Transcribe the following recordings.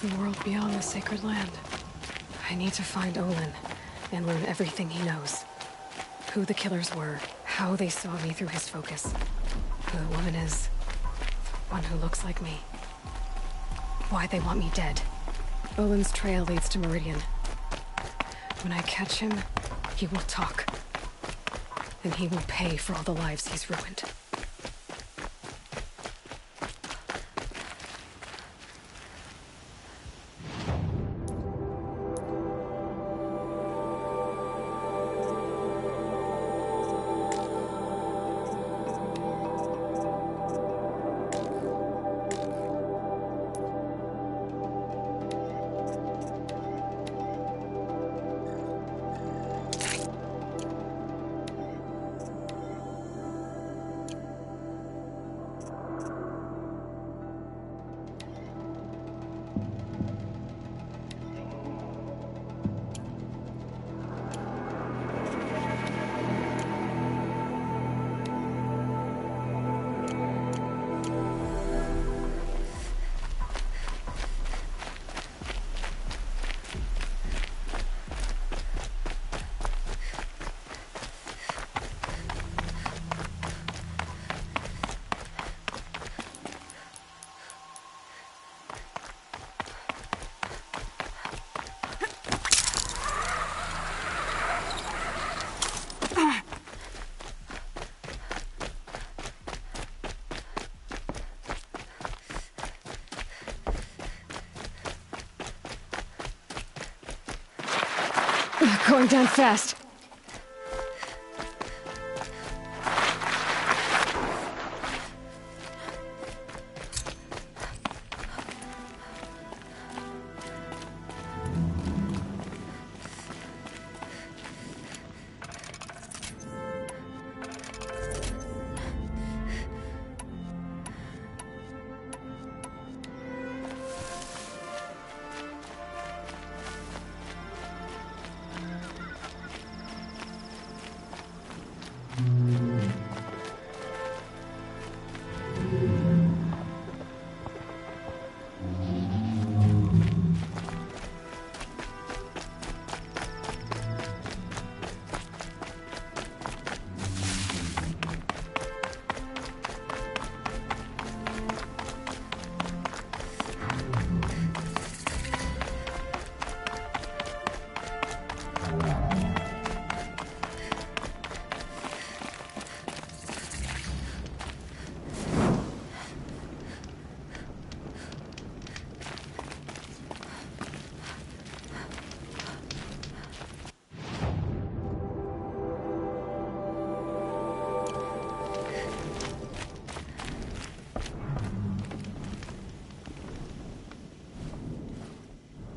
The world beyond the sacred land. I need to find Olin and learn everything he knows. Who the killers were, how they saw me through his focus, who the woman is, one who looks like me. Why they want me dead. Olin's trail leads to Meridian. When I catch him, he will talk. And he will pay for all the lives he's ruined. Going down fast.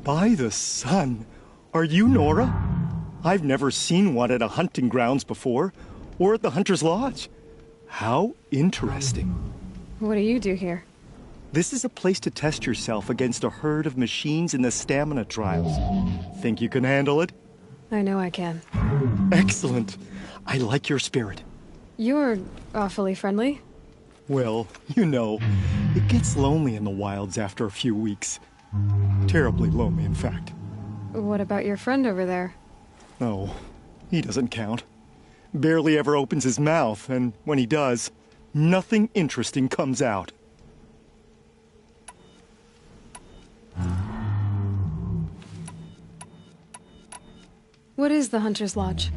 By the sun! Are you Nora? I've never seen one at a hunting grounds before, or at the Hunter's Lodge. How interesting. What do you do here? This is a place to test yourself against a herd of machines in the stamina trials. Think you can handle it? I know I can. Excellent. I like your spirit. You're awfully friendly. Well, you know, it gets lonely in the wilds after a few weeks. Terribly lonely, in fact. What about your friend over there? Oh, he doesn't count. Barely ever opens his mouth, and when he does, nothing interesting comes out. What is the Hunter's Lodge?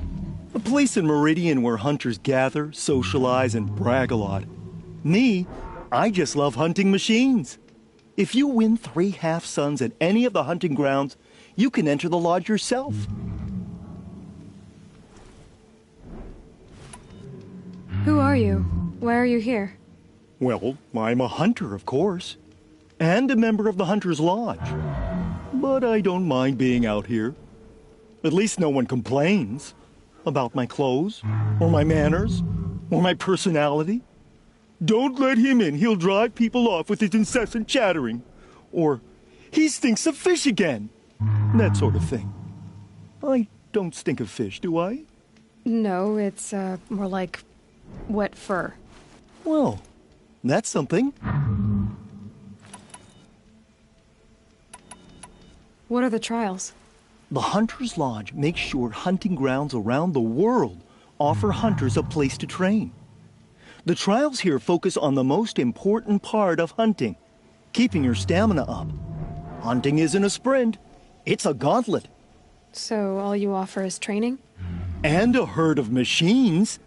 A place in Meridian where hunters gather, socialize, and brag a lot. Me, I just love hunting machines. If you win 3 half-suns at any of the hunting grounds, you can enter the lodge yourself. Who are you? Why are you here? Well, I'm a hunter, of course. And a member of the Hunter's Lodge. But I don't mind being out here. At least no one complains about my clothes, or my manners, or my personality. Don't let him in, he'll drive people off with his incessant chattering. Or, he stinks of fish again. That sort of thing. I don't stink of fish, do I? No, it's, more like wet fur. What are the trials? The Hunter's Lodge makes sure hunting grounds around the world offer hunters a place to train. The trials here focus on the most important part of hunting, keeping your stamina up. Hunting isn't a sprint, it's a gauntlet. So all you offer is training? And a herd of machines.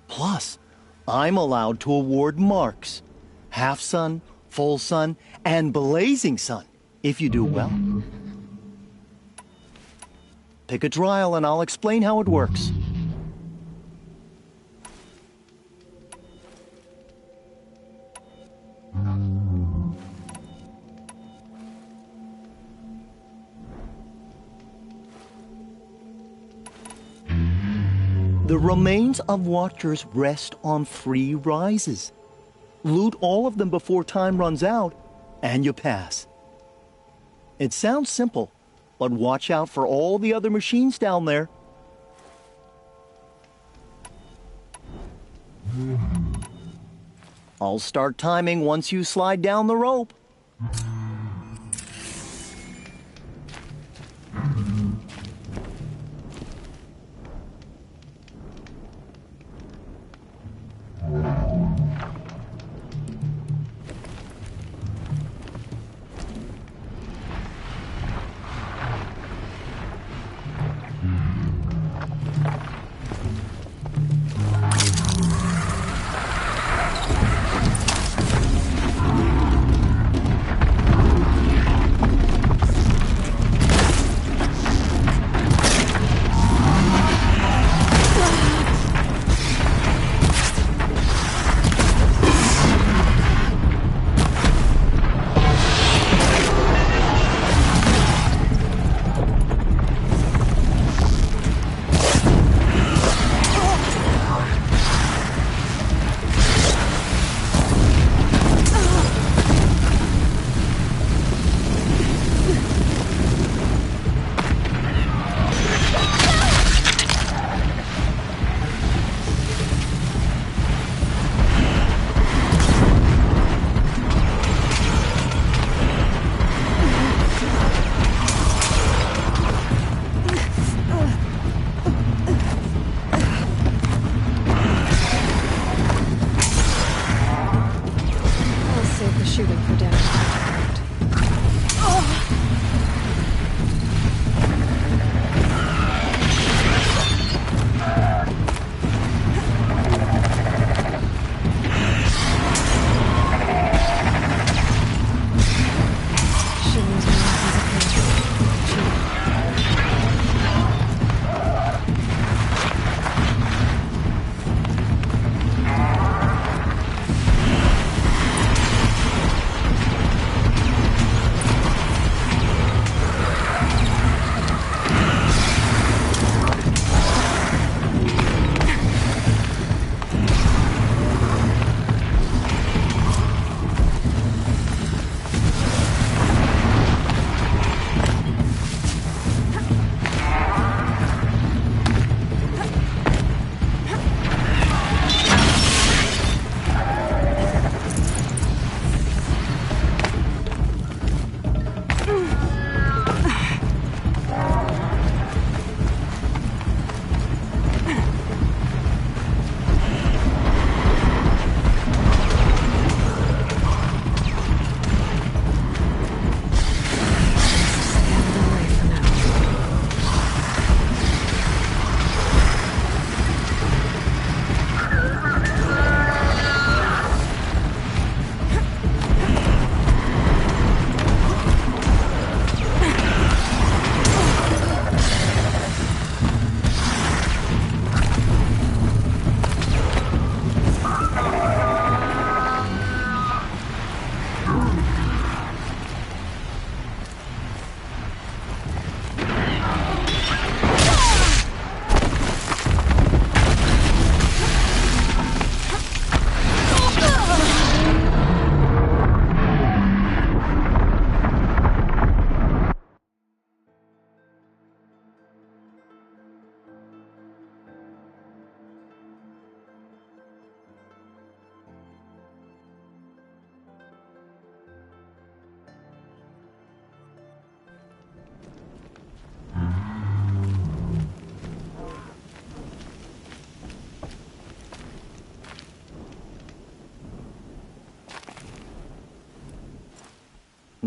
Plus, I'm allowed to award marks. Half sun, full sun, and blazing sun, if you do well. Pick a trial and I'll explain how it works. The remains of Watchers rest on 3 rises. Loot all of them before time runs out, and you pass. It sounds simple, but watch out for all the other machines down there. I'll start timing once you slide down the rope.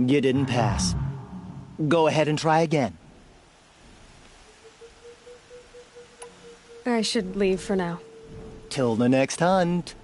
You didn't pass. Go ahead and try again. I should leave for now. Till the next hunt.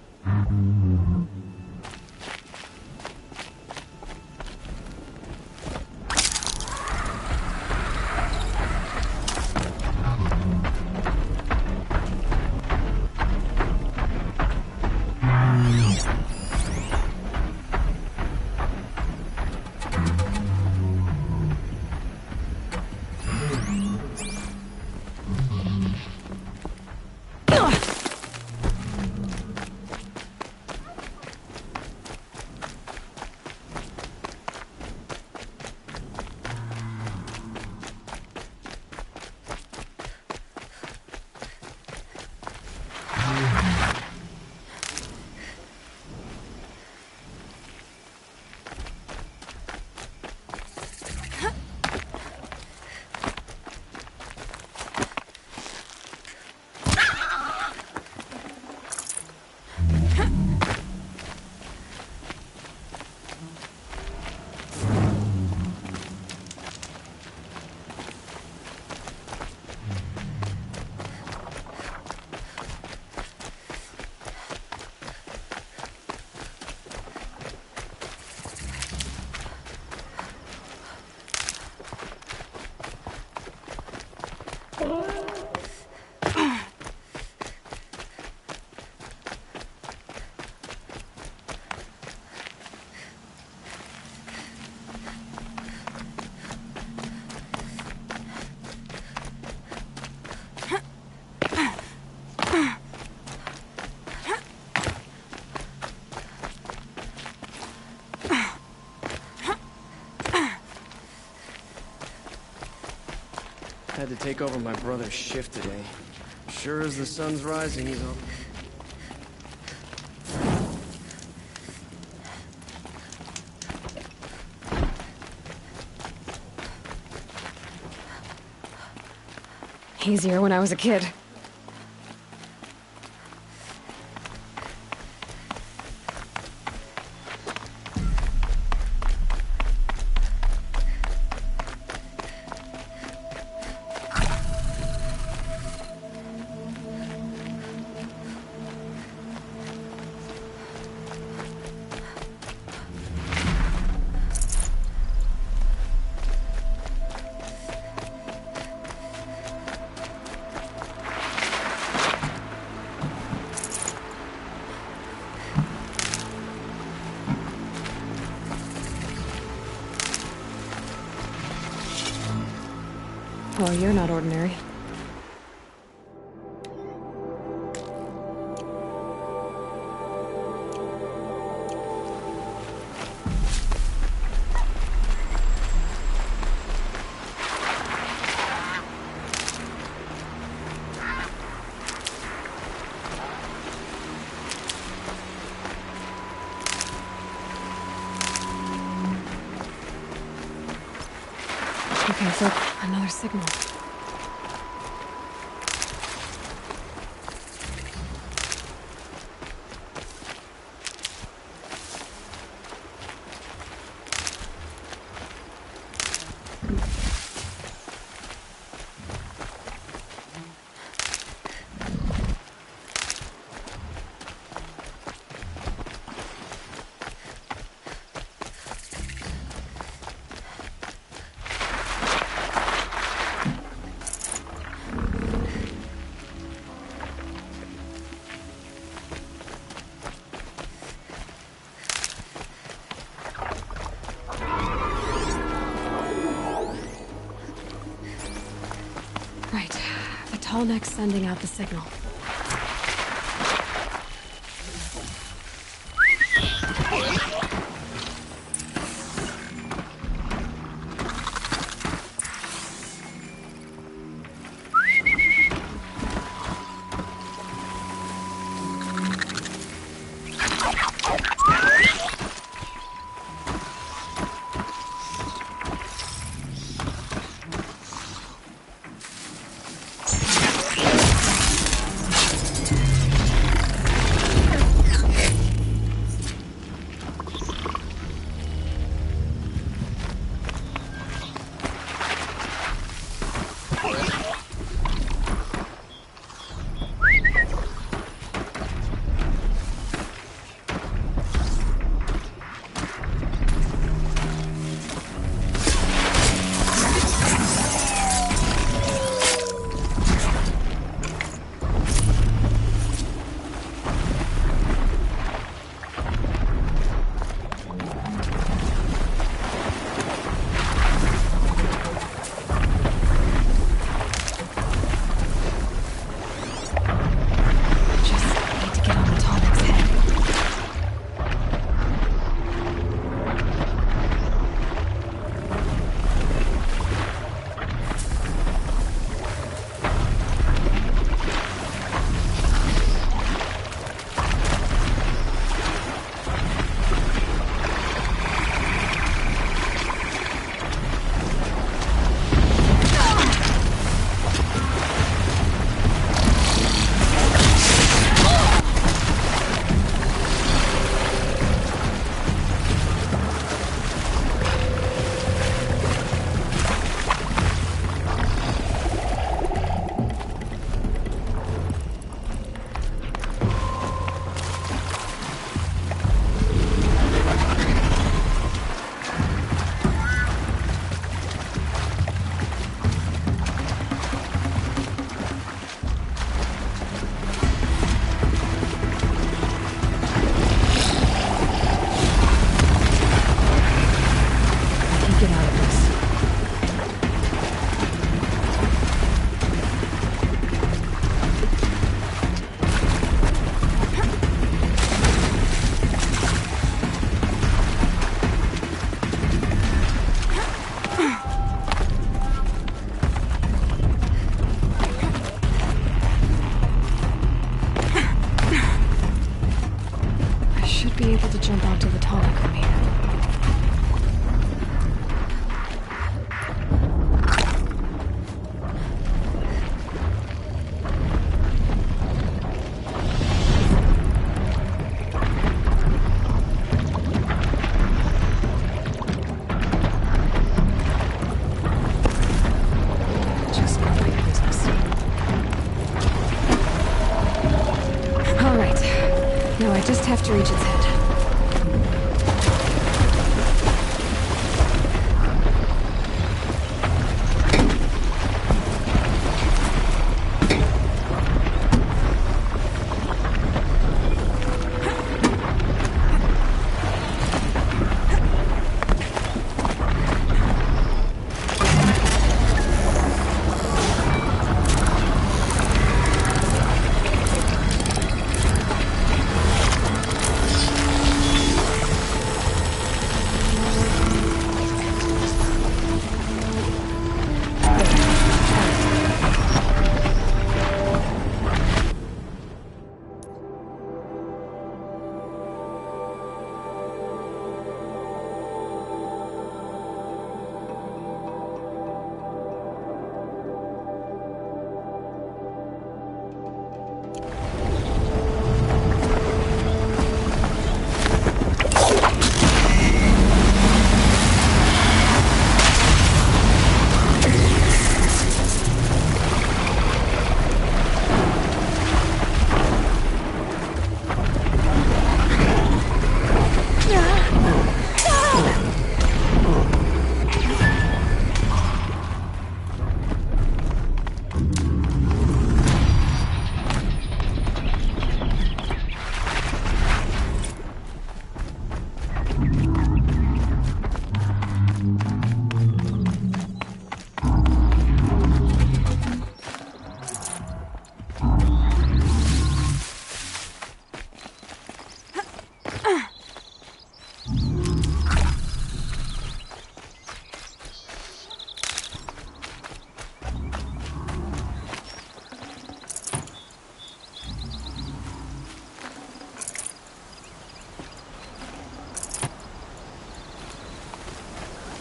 Had to take over my brother's shift today. Sure as the sun's rising, he's on. Easier when I was a kid. Well, you're not ordinary. Okay, so another signal. Right. The tall neck's sending out the signal. should be able to jump onto the tonic from here. Just not my business. All right. Now I just have to reach its head.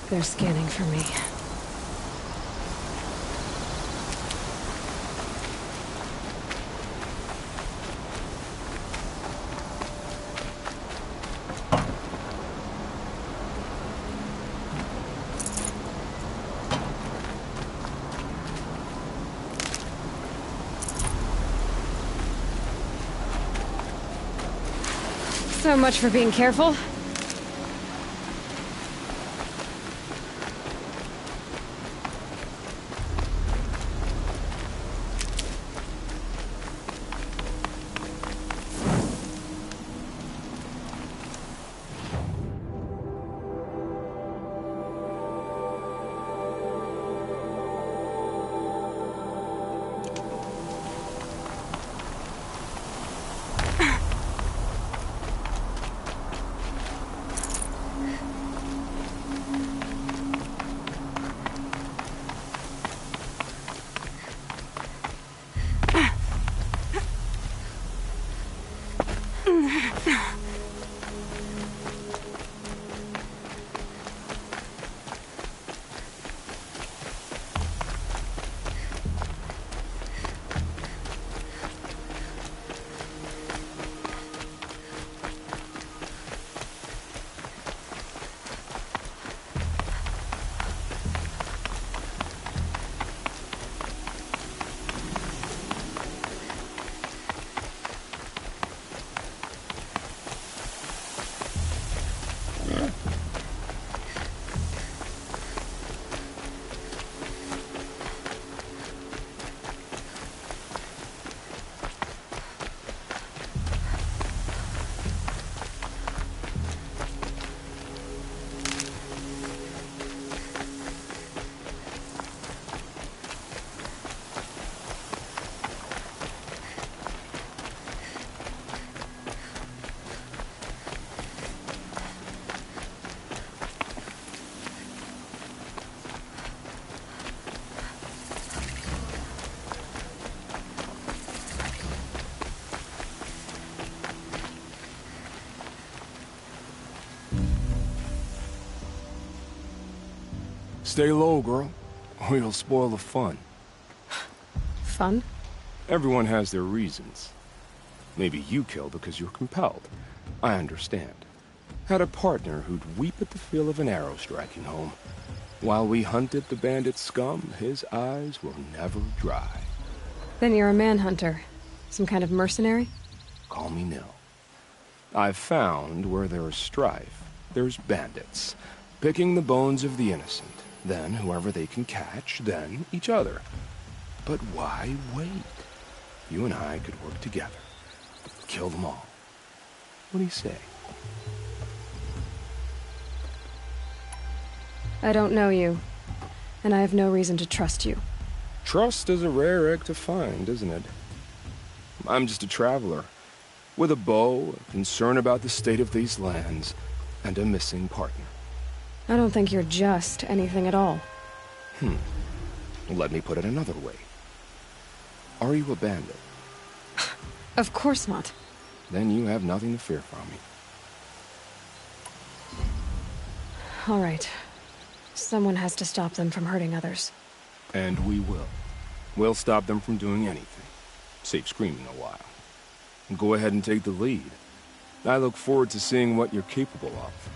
They're scanning for me. So much for being careful. Stay low, girl, or you'll spoil the fun. Fun? Everyone has their reasons. Maybe you kill because you're compelled. I understand. Had a partner who'd weep at the feel of an arrow striking home. While we hunted the bandit scum, his eyes will never dry. Then you're a manhunter. Some kind of mercenary? Call me Nil. I've found where there is strife, there's bandits, picking the bones of the innocent, then whoever they can catch, then each other. But why wait? You and I could work together. Kill them all. What do you say? I don't know you, and I have no reason to trust you. Trust is a rare egg to find, isn't it? I'm just a traveler, with a bow, a concern about the state of these lands, and a missing partner. I don't think you're just anything at all. Let me put it another way. Are you a bandit? Of course not. Then you have nothing to fear from me. All right. Someone has to stop them from hurting others. And we will. We'll stop them from doing anything. Save screaming a while. Go ahead and take the lead. I look forward to seeing what you're capable of.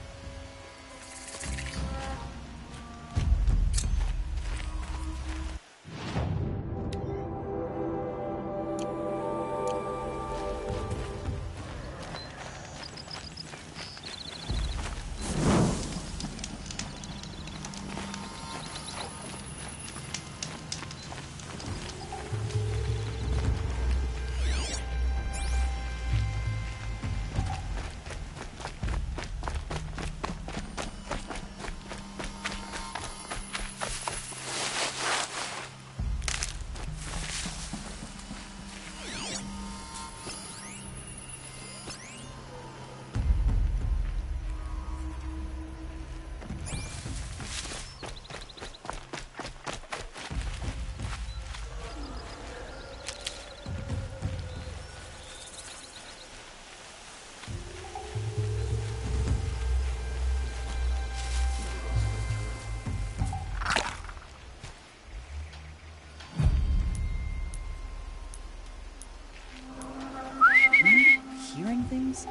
Hearing things?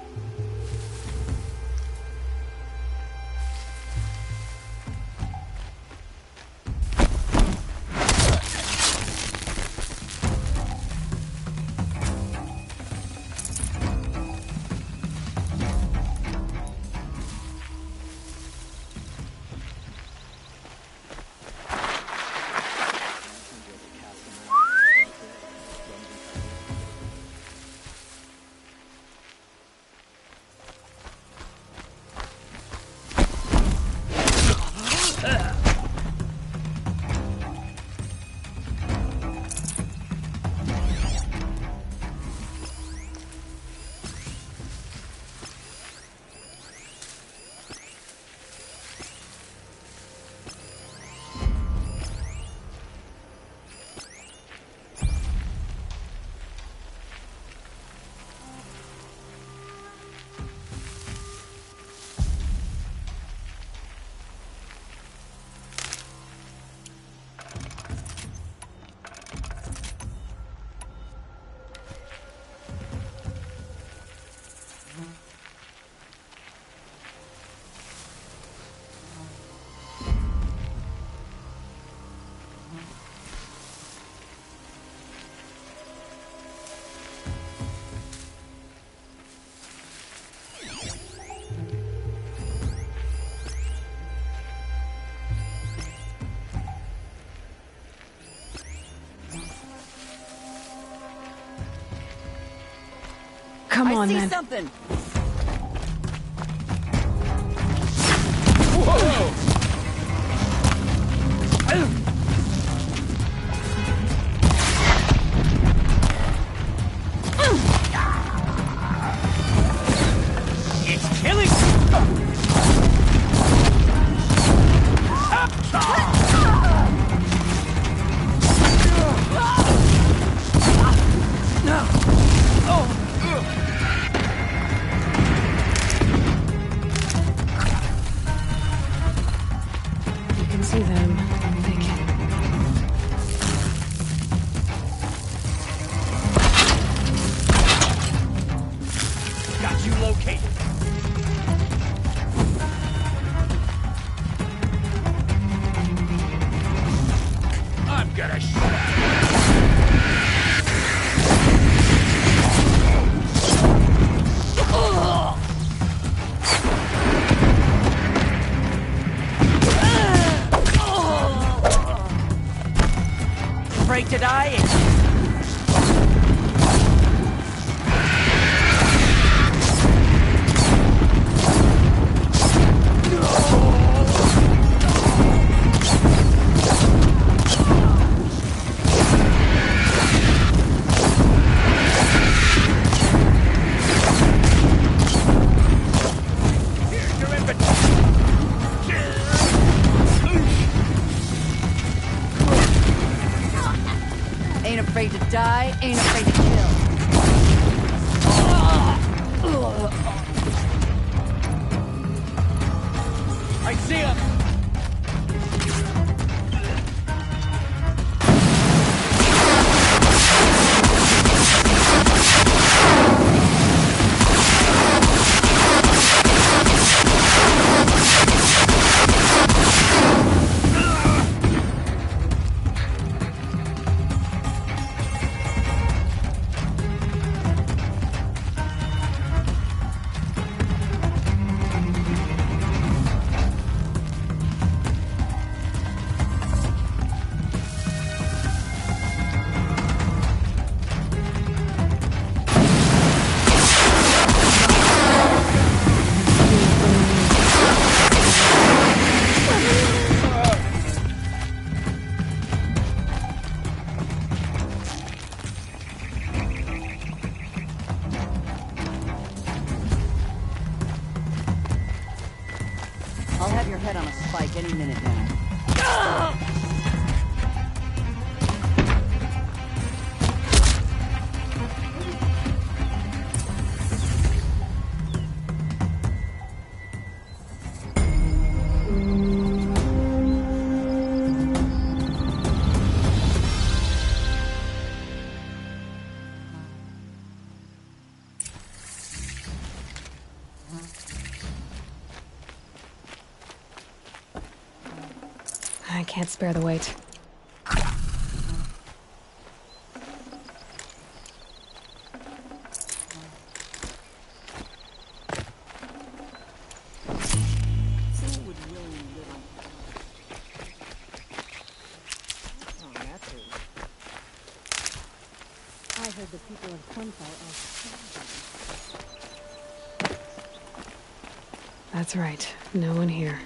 Come on, I see then. something! It's killing! located! I'm gonna Afraid to die? Ain't afraid to die, ain't afraid to kill. I see him! I'll have your head on a spike any minute now. I can't spare the weight. I heard the people of Sunfall are... That's right. No one here.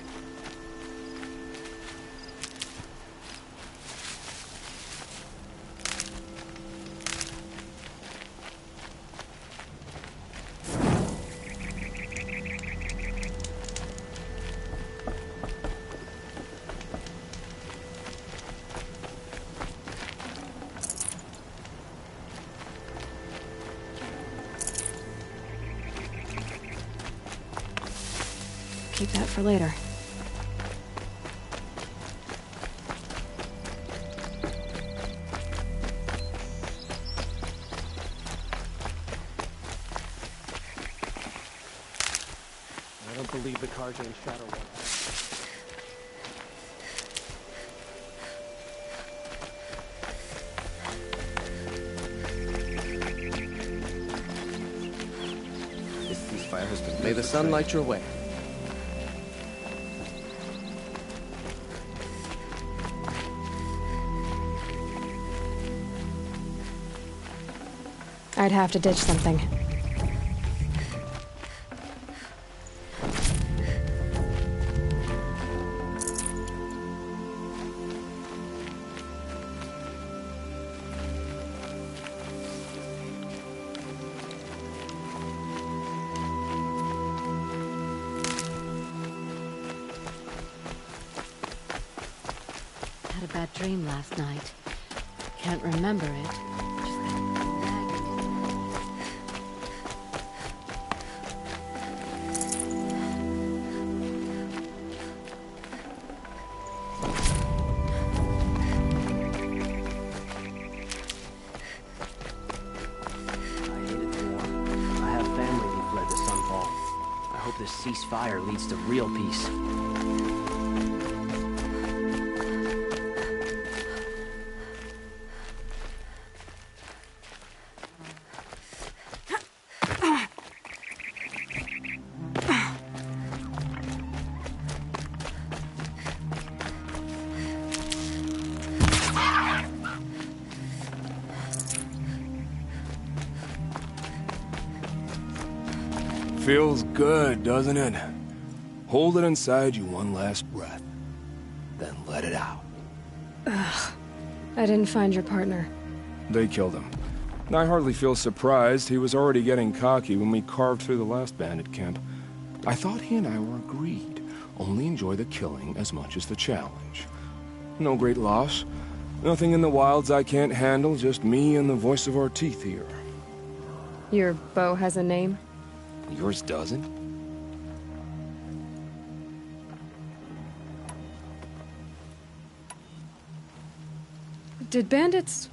Keep that for later. I don't believe the car's in Shadow One. This ceasefire has been... May the sun light your way. I'd have to ditch something. Had a bad dream last night. Can't remember it. Just got nagging. I hated the war. I have family who fled to Sunfall. hope this ceasefire leads to real peace. Feels good, doesn't it? Hold it inside you one last breath, then let it out. Ugh. I didn't find your partner. They killed him. I hardly feel surprised. He was already getting cocky when we carved through the last bandit camp. I thought he and I were agreed. Only enjoy the killing as much as the challenge. No great loss. Nothing in the wilds I can't handle, just me and the voice of our teeth here. Your bow has a name? Yours doesn't? Did bandits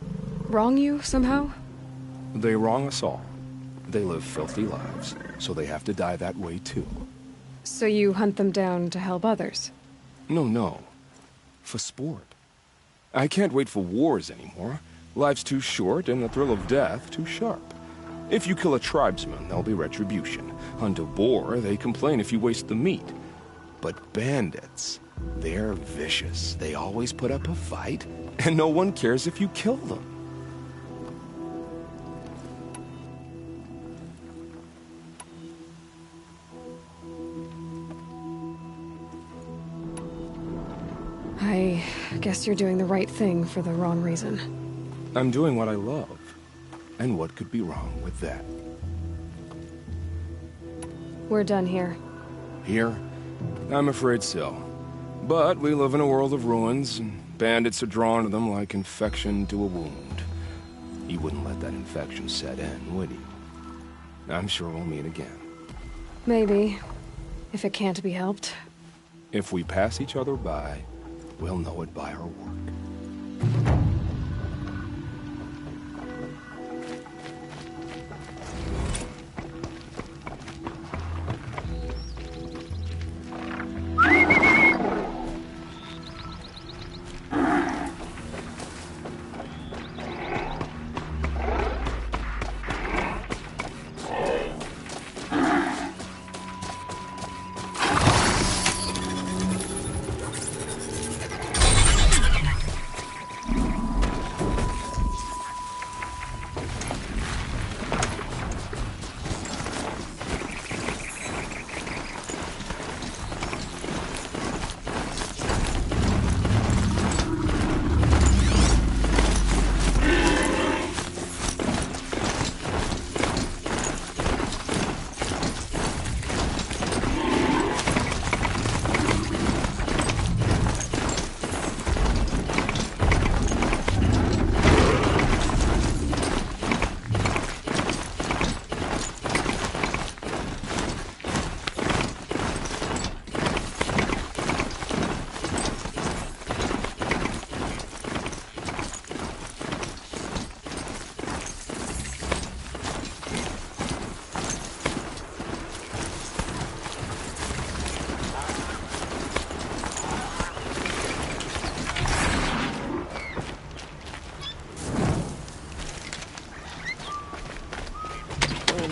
wrong you somehow? They wrong us all. They live filthy lives, so they have to die that way too. So you hunt them down to help others? No. For sport. I can't wait for wars anymore. Life's too short and the thrill of death too sharp. If you kill a tribesman, there'll be retribution. Hunt a boar, they complain if you waste the meat. But bandits, they're vicious. They always put up a fight, and no one cares if you kill them. I guess you're doing the right thing for the wrong reason. I'm doing what I love. And what could be wrong with that? We're done here. Here? I'm afraid so. But we live in a world of ruins, and bandits are drawn to them like infection to a wound. You wouldn't let that infection set in, would you? I'm sure we'll meet again. Maybe. If it can't be helped. If we pass each other by, we'll know it by our work.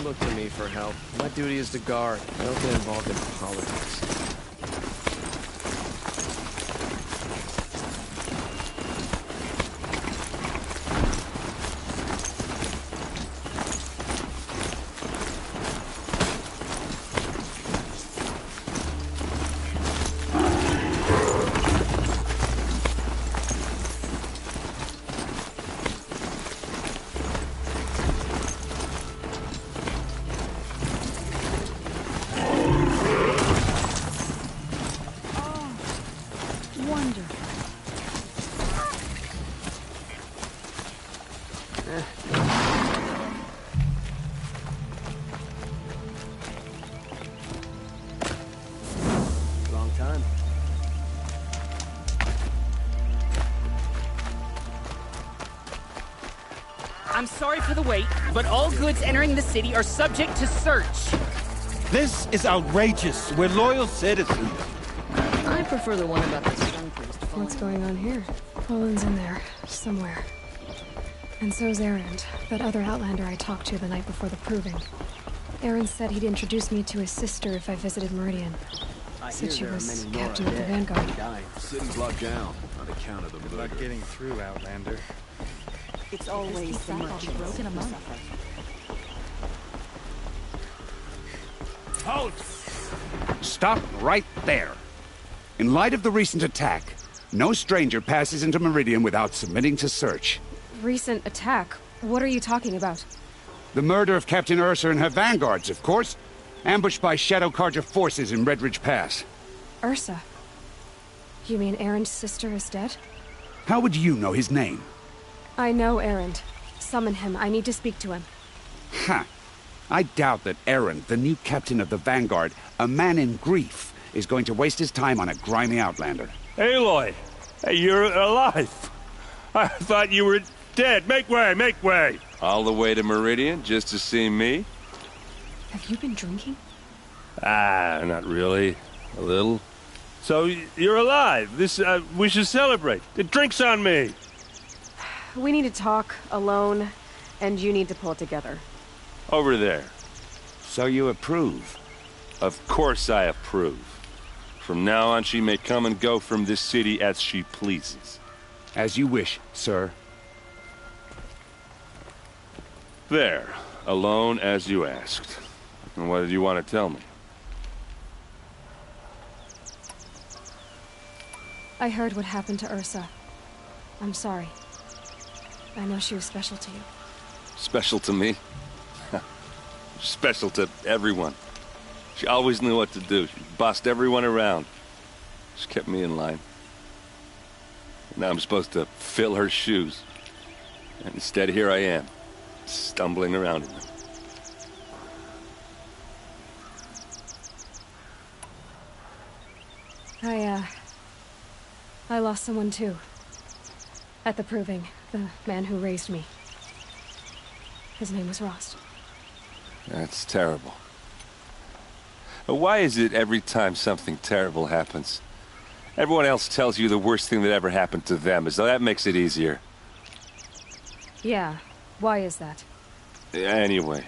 Look to me for help. My duty is to guard. I don't get involved in politics. Long time. I'm sorry for the wait, but all goods entering the city are subject to search. This is outrageous. We're loyal citizens. I prefer the one about the sun priest. What's going on here? Olin's in there, somewhere. And so's Erend, that other Outlander I talked to the night before the proving. Erend said he'd introduce me to his sister if I visited Meridian. Said she was captain of the Vanguard. City's locked down on account of the Good luck getting through, Outlander. It's always the merchants who suffer. Halt! Stop right there. In light of the recent attack, no stranger passes into Meridian without submitting to search. Recent attack? What are you talking about? The murder of Captain Ursa and her vanguards, of course. Ambushed by Shadow Carja forces in Redridge Pass. Ursa? You mean Erend's sister is dead? How would you know his name? I know Erend. Summon him. I need to speak to him. Ha! I doubt that Erend, the new captain of the Vanguard, a man in grief, is going to waste his time on a grimy Outlander. Aloy! Hey, you're alive! I thought you were dead. Make way, make way! All the way to Meridian just to see me? Have you been drinking? Ah, not really. A little. So, you're alive. This, we should celebrate. The drink's on me. We need to talk, alone, and you need to pull it together. Over there. So you approve? Of course I approve. From now on, she may come and go from this city as she pleases. As you wish, sir. There. Alone as you asked. And what did you want to tell me? I heard what happened to Ursa. I'm sorry. I know she was special to you. Special to me? Special to everyone. She always knew what to do. She bossed everyone around. She kept me in line. Now I'm supposed to fill her shoes. And instead, here I am, stumbling around in them. I lost someone too. At the proving, the man who raised me. His name was Rost. That's terrible. Why is it every time something terrible happens, everyone else tells you the worst thing that ever happened to them, as though that makes it easier? Yeah, why is that? Anyway,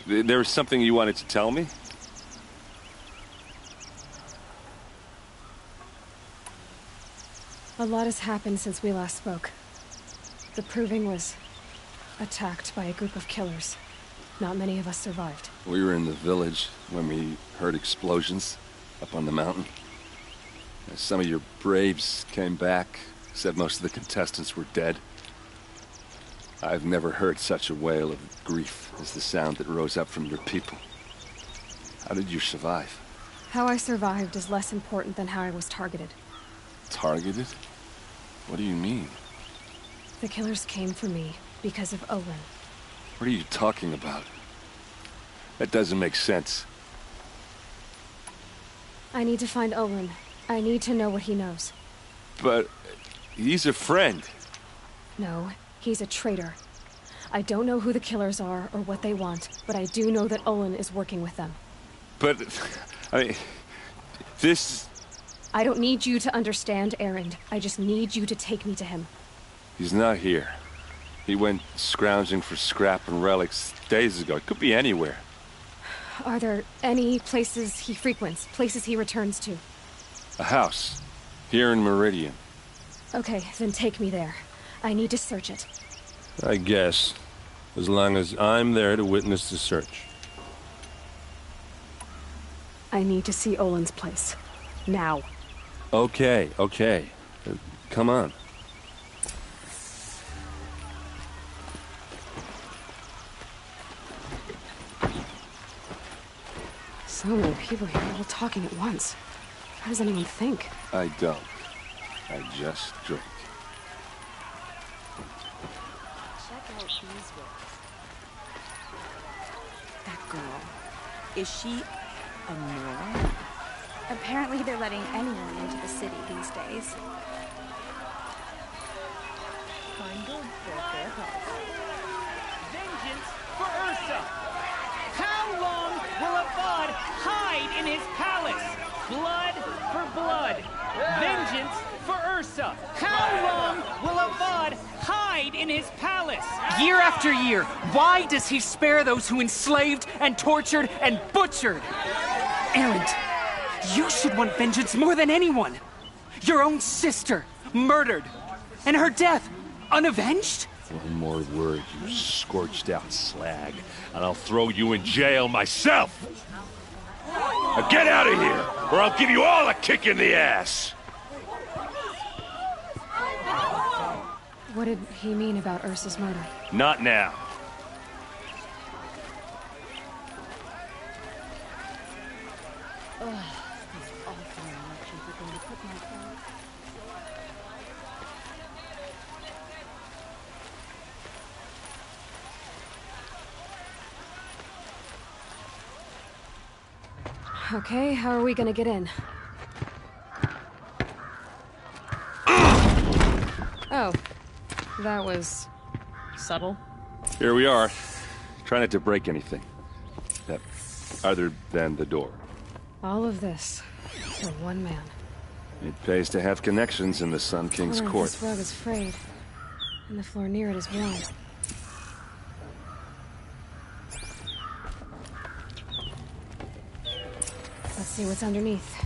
there was something you wanted to tell me? A lot has happened since we last spoke. The proving was attacked by a group of killers. Not many of us survived. We were in the village when we heard explosions up on the mountain. Some of your braves came back, said most of the contestants were dead. I've never heard such a wail of grief as the sound that rose up from your people. How did you survive? How I survived is less important than how I was targeted. Targeted? What do you mean? The killers came for me because of Olin. What are you talking about? That doesn't make sense. I need to find Olin. I need to know what he knows. But he's a friend. No, he's a traitor. I don't know who the killers are or what they want, but I do know that Olin is working with them. But, I mean, this... I don't need you to understand, Erend. I just need you to take me to him. He's not here. He went scrounging for scrap and relics days ago. It could be anywhere. Are there any places he frequents, places he returns to? A house. Here in Meridian. Okay, then take me there. I need to search it. I guess. As long as I'm there to witness the search. I need to see Olin's place. Now. Okay. Come on. So many people here, all talking at once. How does anyone think? I don't. I just drink. Check out these words. That girl. Is she a moron? Apparently they're letting anyone into the city these days. Vengeance for Ursa! How long will Avad his palace. Blood for blood. Vengeance for Ursa. How long will Avad hide in his palace? Year after year, why does he spare those who enslaved and tortured and butchered? Erend, you should want vengeance more than anyone. Your own sister, murdered. And her death, unavenged? One more word, you scorched out slag, and I'll throw you in jail myself! Now get out of here, or I'll give you all a kick in the ass! What did he mean about Ursa's murder? Not now. Okay, how are we gonna get in? Oh, that was subtle. Here we are. Try not to break anything. Other than the door. All of this for one man. It pays to have connections in the Sun King's court. This rug is frayed, and the floor near it is warm. Let's see what's underneath.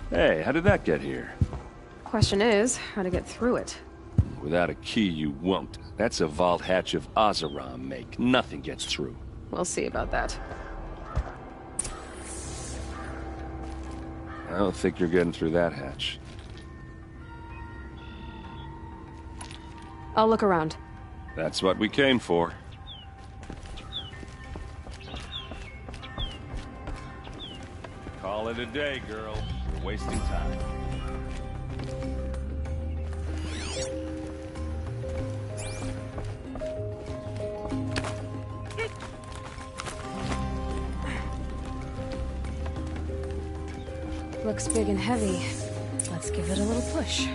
Hey, how did that get here? Question is, how to get through it. Without a key, you won't. That's a vault hatch of Oseram make. Nothing gets through. We'll see about that. I don't think you're getting through that hatch. I'll look around. That's what we came for. Call it a day, girl. You're wasting time. Looks big and heavy. Let's give it a little push.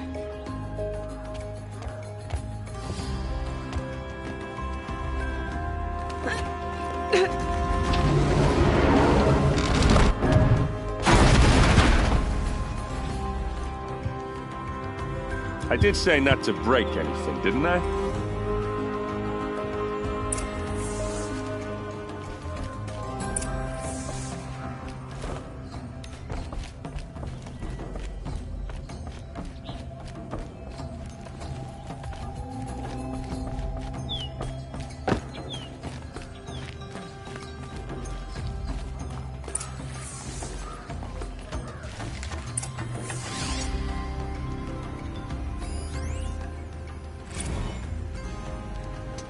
I did say not to break anything, didn't I?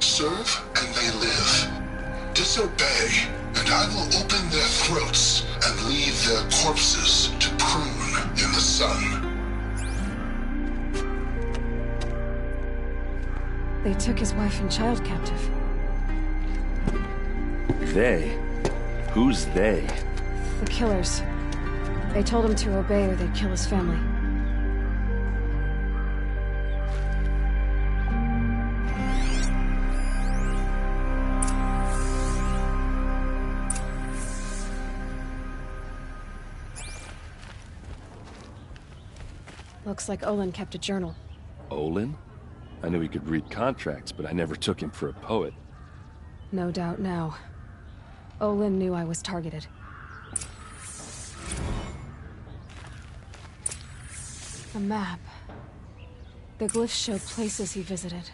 Serve and they live. Disobey, and I will open their throats and leave their corpses to prune in the sun. They took his wife and child captive. They? Who's they? The killers. They told him to obey or they'd kill his family. Looks like Olin kept a journal. Olin? I knew he could read contracts, but I never took him for a poet. No doubt now. Olin knew I was targeted. A map. The glyphs show places he visited.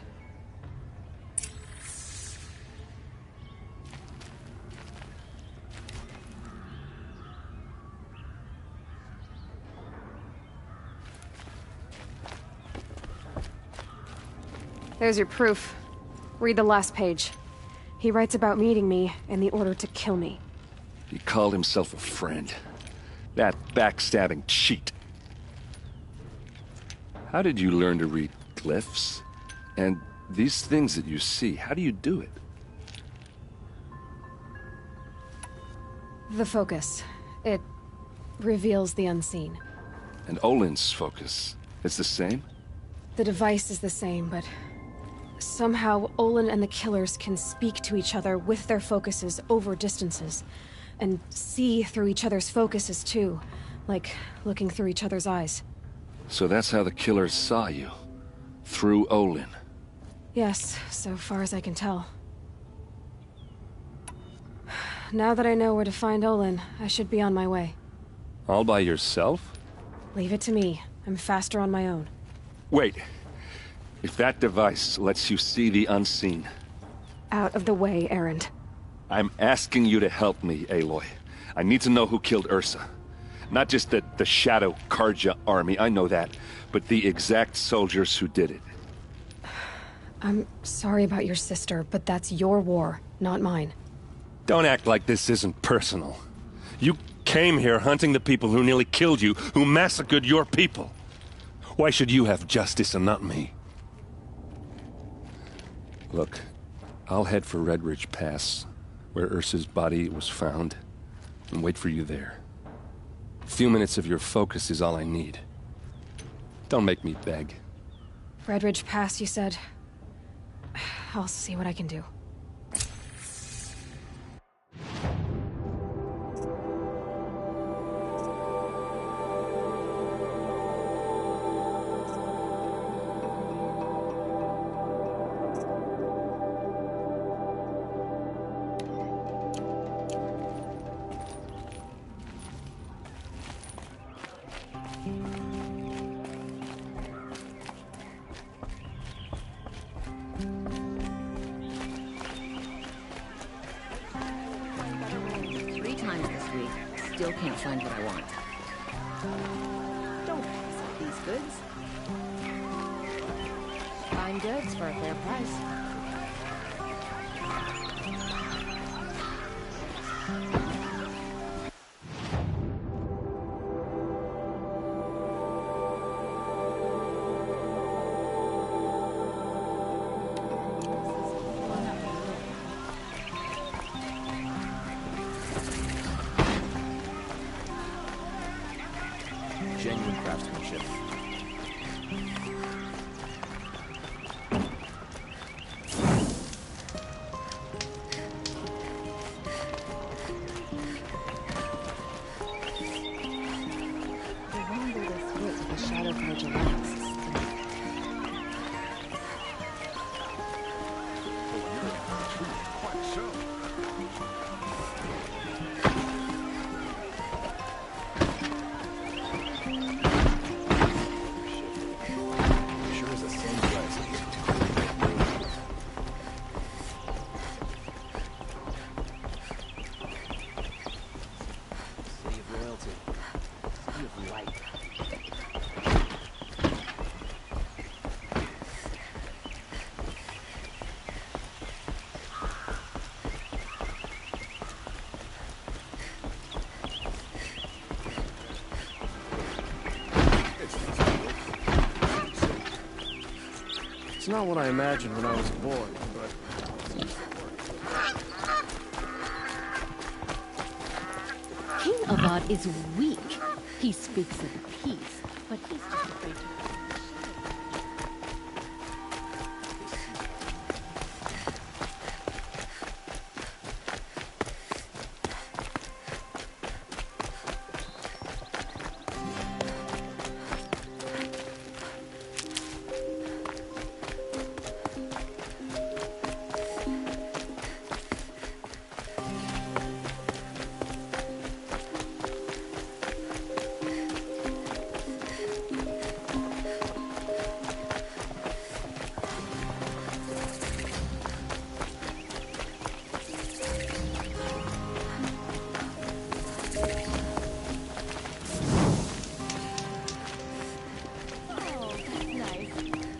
There's your proof. Read the last page. He writes about meeting me and the order to kill me. He called himself a friend. That backstabbing cheat. How did you learn to read glyphs? And these things that you see, how do you do it? The focus. It reveals the unseen. And Olin's focus, it's the same? The device is the same, but Somehow, Olin and the killers can speak to each other with their focuses over distances. And see through each other's focuses, too. Like looking through each other's eyes. So that's how the killers saw you? Through Olin? Yes, so far as I can tell. Now that I know where to find Olin, I should be on my way. All by yourself? Leave it to me. I'm faster on my own. Wait. If that device lets you see the unseen... Out of the way, Erend. I'm asking you to help me, Aloy. I need to know who killed Ursa. Not just the Shadow Karja army, I know that, but the exact soldiers who did it. I'm sorry about your sister, but that's your war, not mine. Don't act like this isn't personal. You came here hunting the people who nearly killed you, who massacred your people. Why should you have justice and not me? Look, I'll head for Red Ridge Pass, where Ursa's body was found, and wait for you there. A few minutes of your focus is all I need. Don't make me beg. Red Ridge Pass, you said? I'll see what I can do. Still can't find what I want. Don't pass up these goods. Fine goods for a fair price. Genuine craftsmanship. I wonder this foot of the Shadow Karja lasts. It's not what I imagined when I was a boy, but... King Avad is weak. He speaks of peace, but he's just afraid to...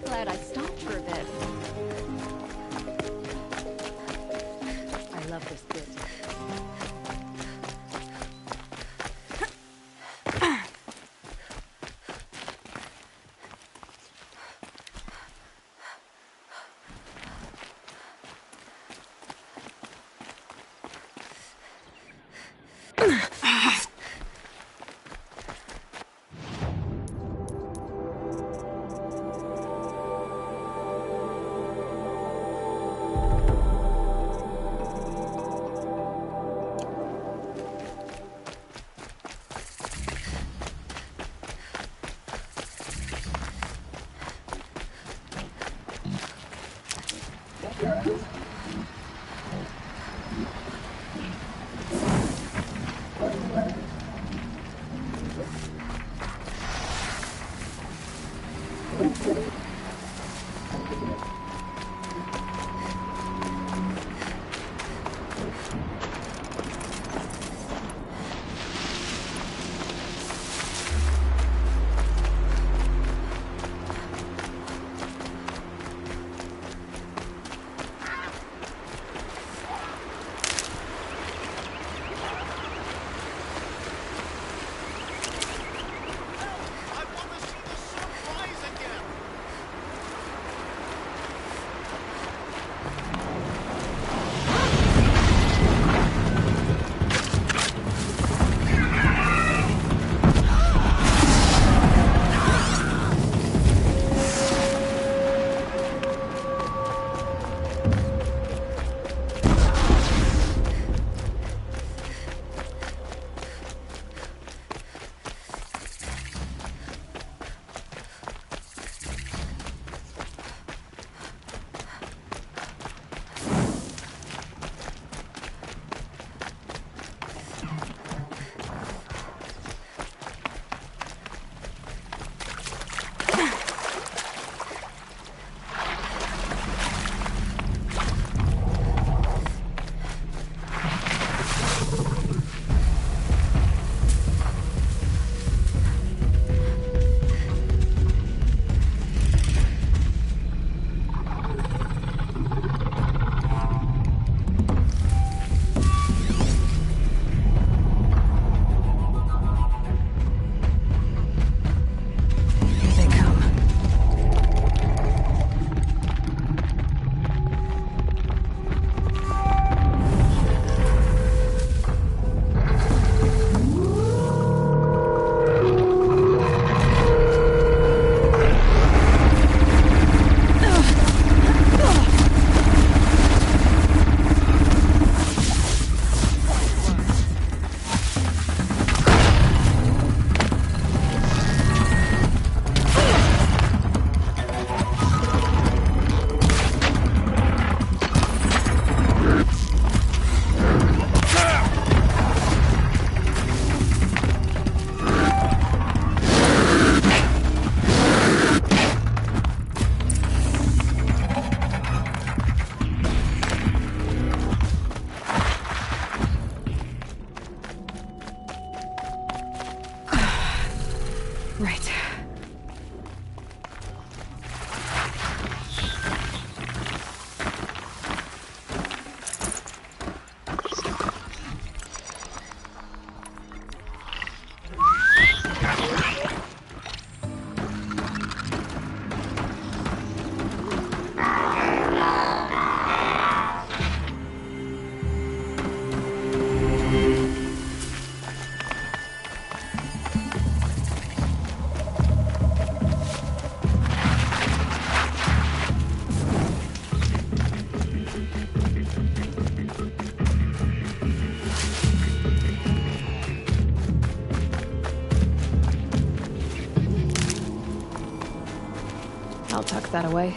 Glad I stopped for a bit. I love this bit. that away.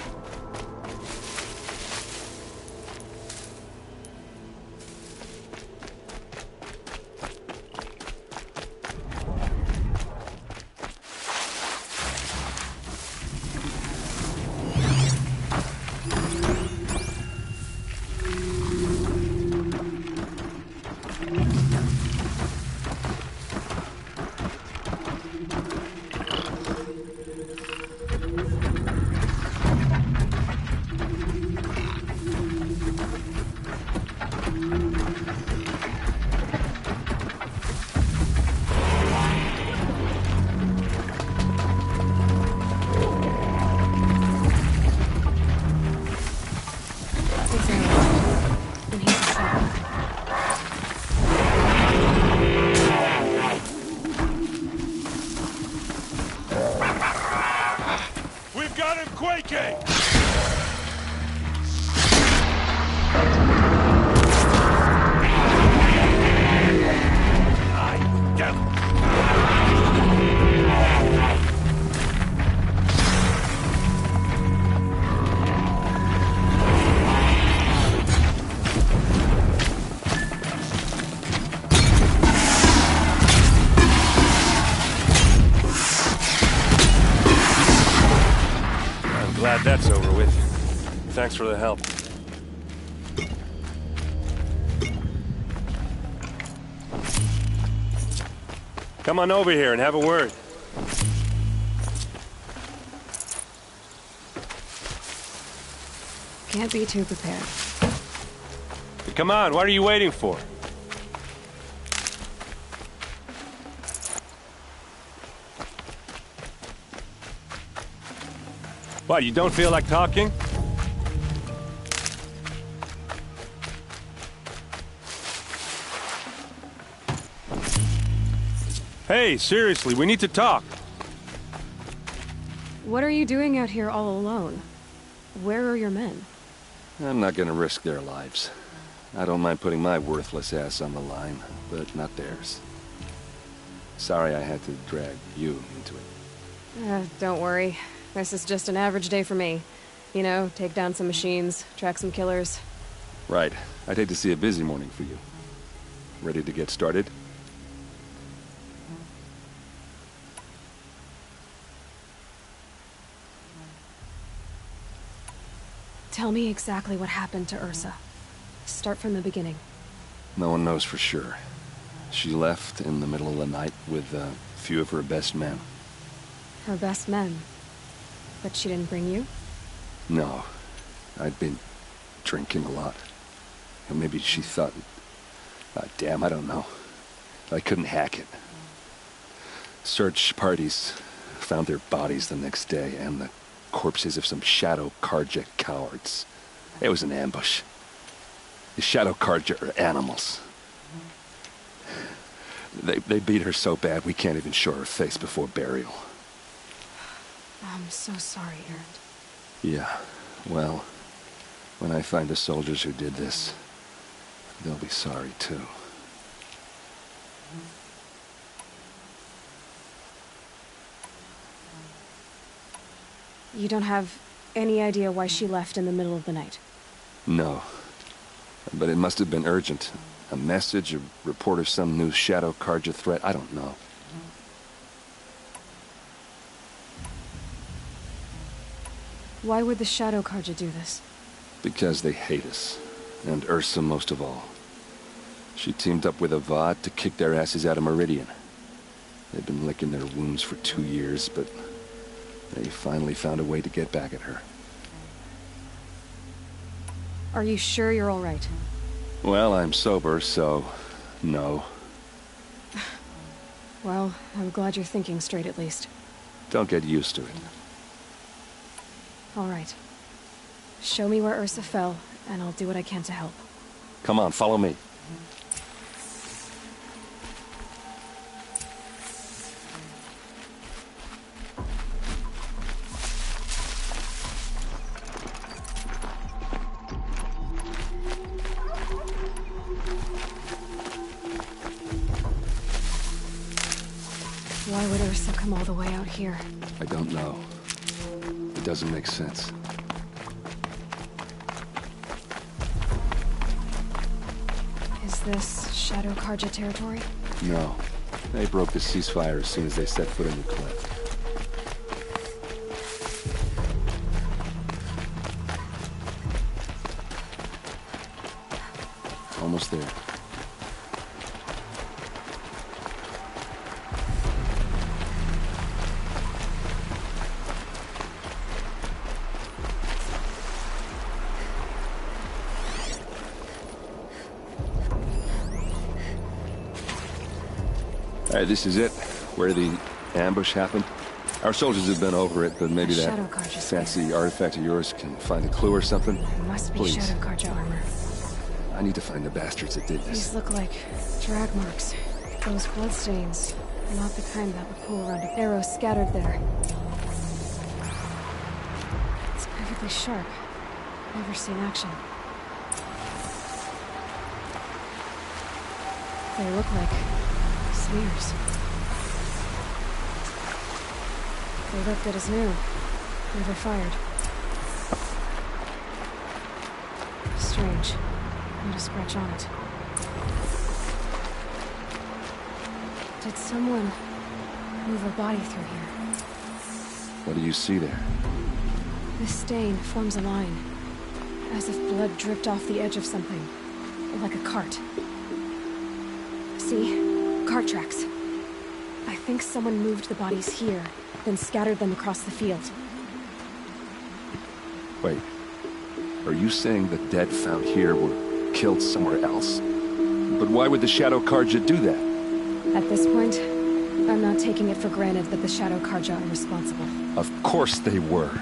We've got him quaking! Glad that's over with. Thanks for the help. Come on over here and have a word. Can't be too prepared. Come on, what are you waiting for? What, you don't feel like talking? Hey, seriously, we need to talk. What are you doing out here all alone? Where are your men? I'm not gonna risk their lives. I don't mind putting my worthless ass on the line, but not theirs. Sorry I had to drag you into it. Don't worry. This is just an average day for me. You know, take down some machines, track some killers. Right. I'd hate to see a busy morning for you. Ready to get started? Tell me exactly what happened to Ursa. Start from the beginning. No one knows for sure. She left in the middle of the night with a few of her best men. Her best men? But she didn't bring you? No. I'd been drinking a lot. Or maybe she thought... damn, I don't know. I couldn't hack it. Search parties found their bodies the next day, and the corpses of some Shadow Karja cowards. It was an ambush. The Shadow Karja are animals. They beat her so bad we can't even show her face before burial. I'm so sorry, Erend. Yeah, well, when I find the soldiers who did this, they'll be sorry too. You don't have any idea why she left in the middle of the night? No. But it must have been urgent. A message, a report of some new Shadow Karja threat, I don't know. Why would the Shadow Karja do this? Because they hate us. And Ursa most of all. She teamed up with Avad to kick their asses out of Meridian. They've been licking their wounds for 2 years, but they finally found a way to get back at her. Are you sure you're all right? Well, I'm sober, so... no. Well, I'm glad you're thinking straight at least. Don't get used to it. All right. Show me where Ursa fell, and I'll do what I can to help. Come on, follow me. Why would Ursa come all the way out here? I don't know. It doesn't make sense. Is this Shadow Karja territory? No. They broke the ceasefire as soon as they set foot in the cliff. Almost there. All right, this is it, where the ambush happened. Our soldiers have been over it, but maybe that fancy artifact of yours can find a clue or something. It must be Please. Shadow Karja armor. I need to find the bastards that did this. These look like drag marks. Those bloodstains. Not the kind that would pull around an arrow scattered there. It's perfectly sharp. Never seen action. They look like smears. They look good as new. Never fired. Strange. Not a scratch on it. Did someone move a body through here? What do you see there? This stain forms a line, as if blood dripped off the edge of something, like a cart. See? Cart tracks. I think someone moved the bodies here, then scattered them across the field. Wait. Are you saying the dead found here were killed somewhere else? But why would the Shadow Karja do that? At this point, I'm not taking it for granted that the Shadow Karja are responsible. Of course they were.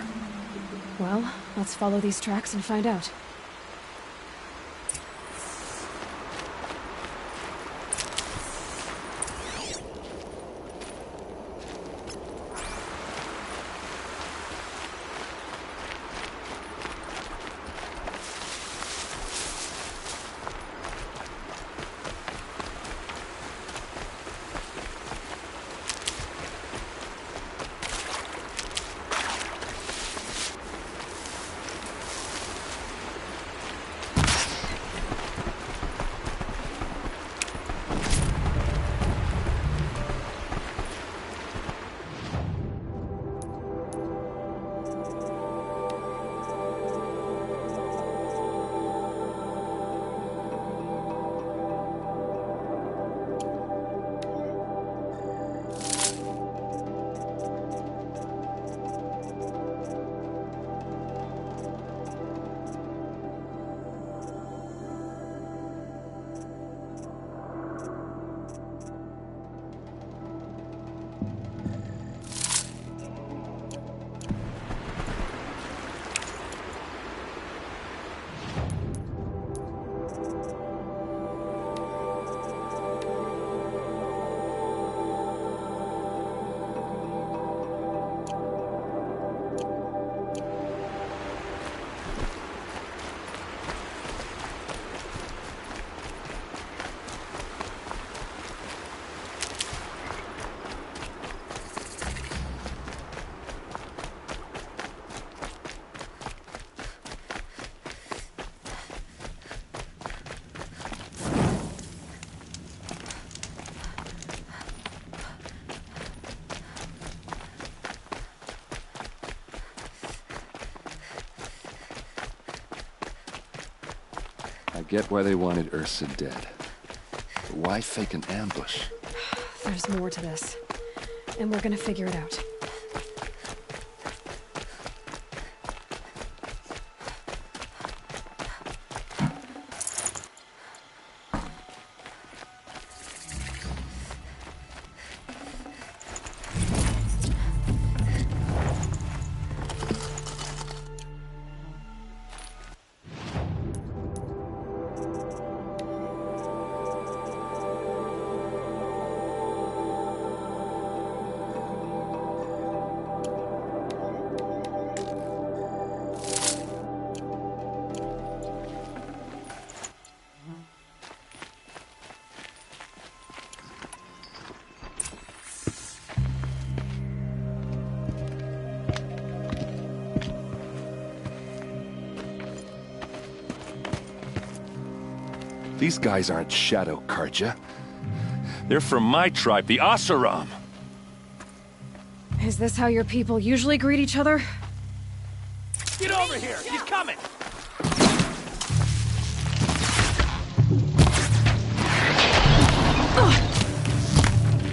Well, let's follow these tracks and find out. I get why they wanted Ursa dead. But why fake an ambush? There's more to this, and we're gonna figure it out. These guys aren't Shadow Karja. They're from my tribe, the Oseram. Is this how your people usually greet each other? Get over here! He's coming!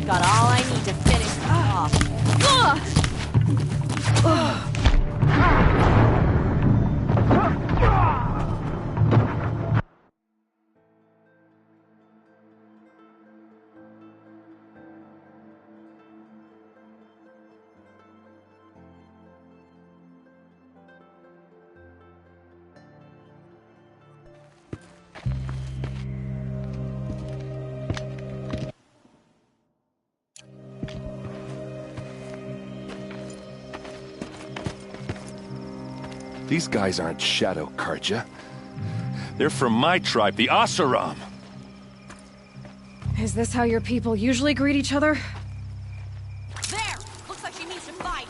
Got all I need to finish off. These guys aren't Shadow Karja. They're from my tribe, the Oseram. Is this how your people usually greet each other? There! Looks like she needs to fight.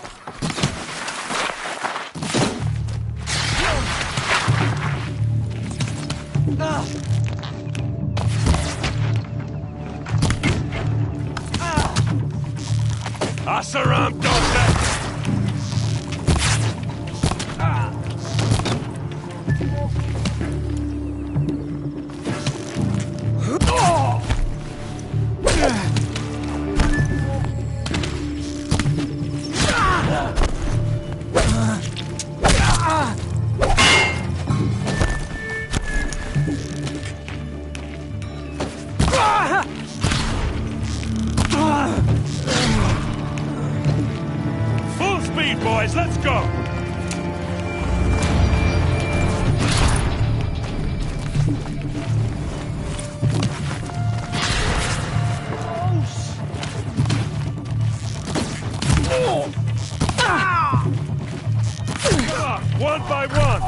Oseram, don't let... Full speed, boys, let's go! One by one!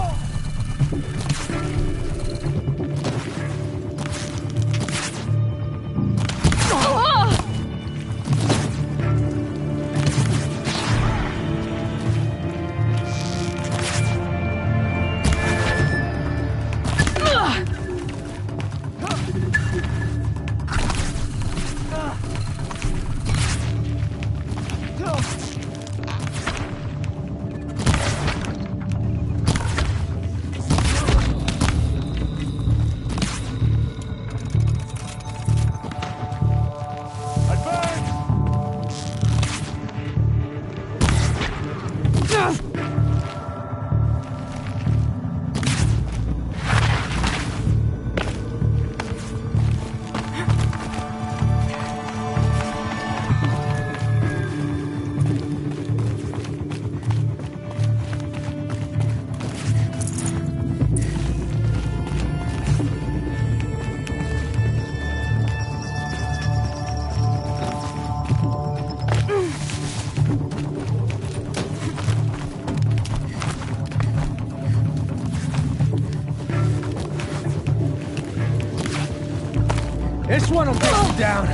This one will get you down.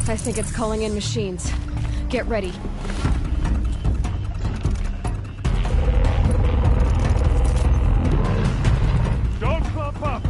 I think it's calling in machines. Get ready. Don't clump up!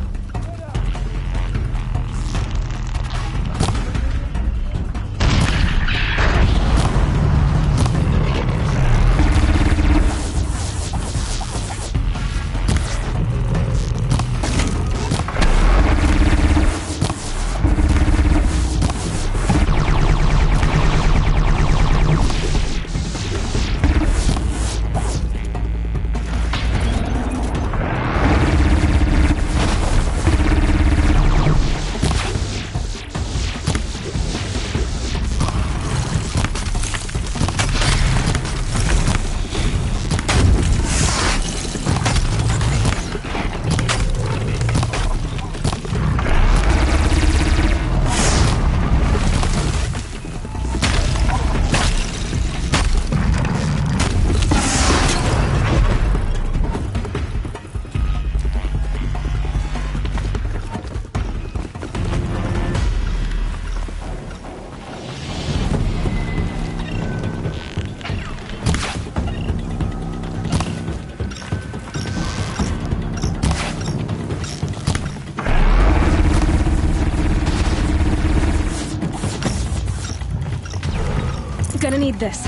need this.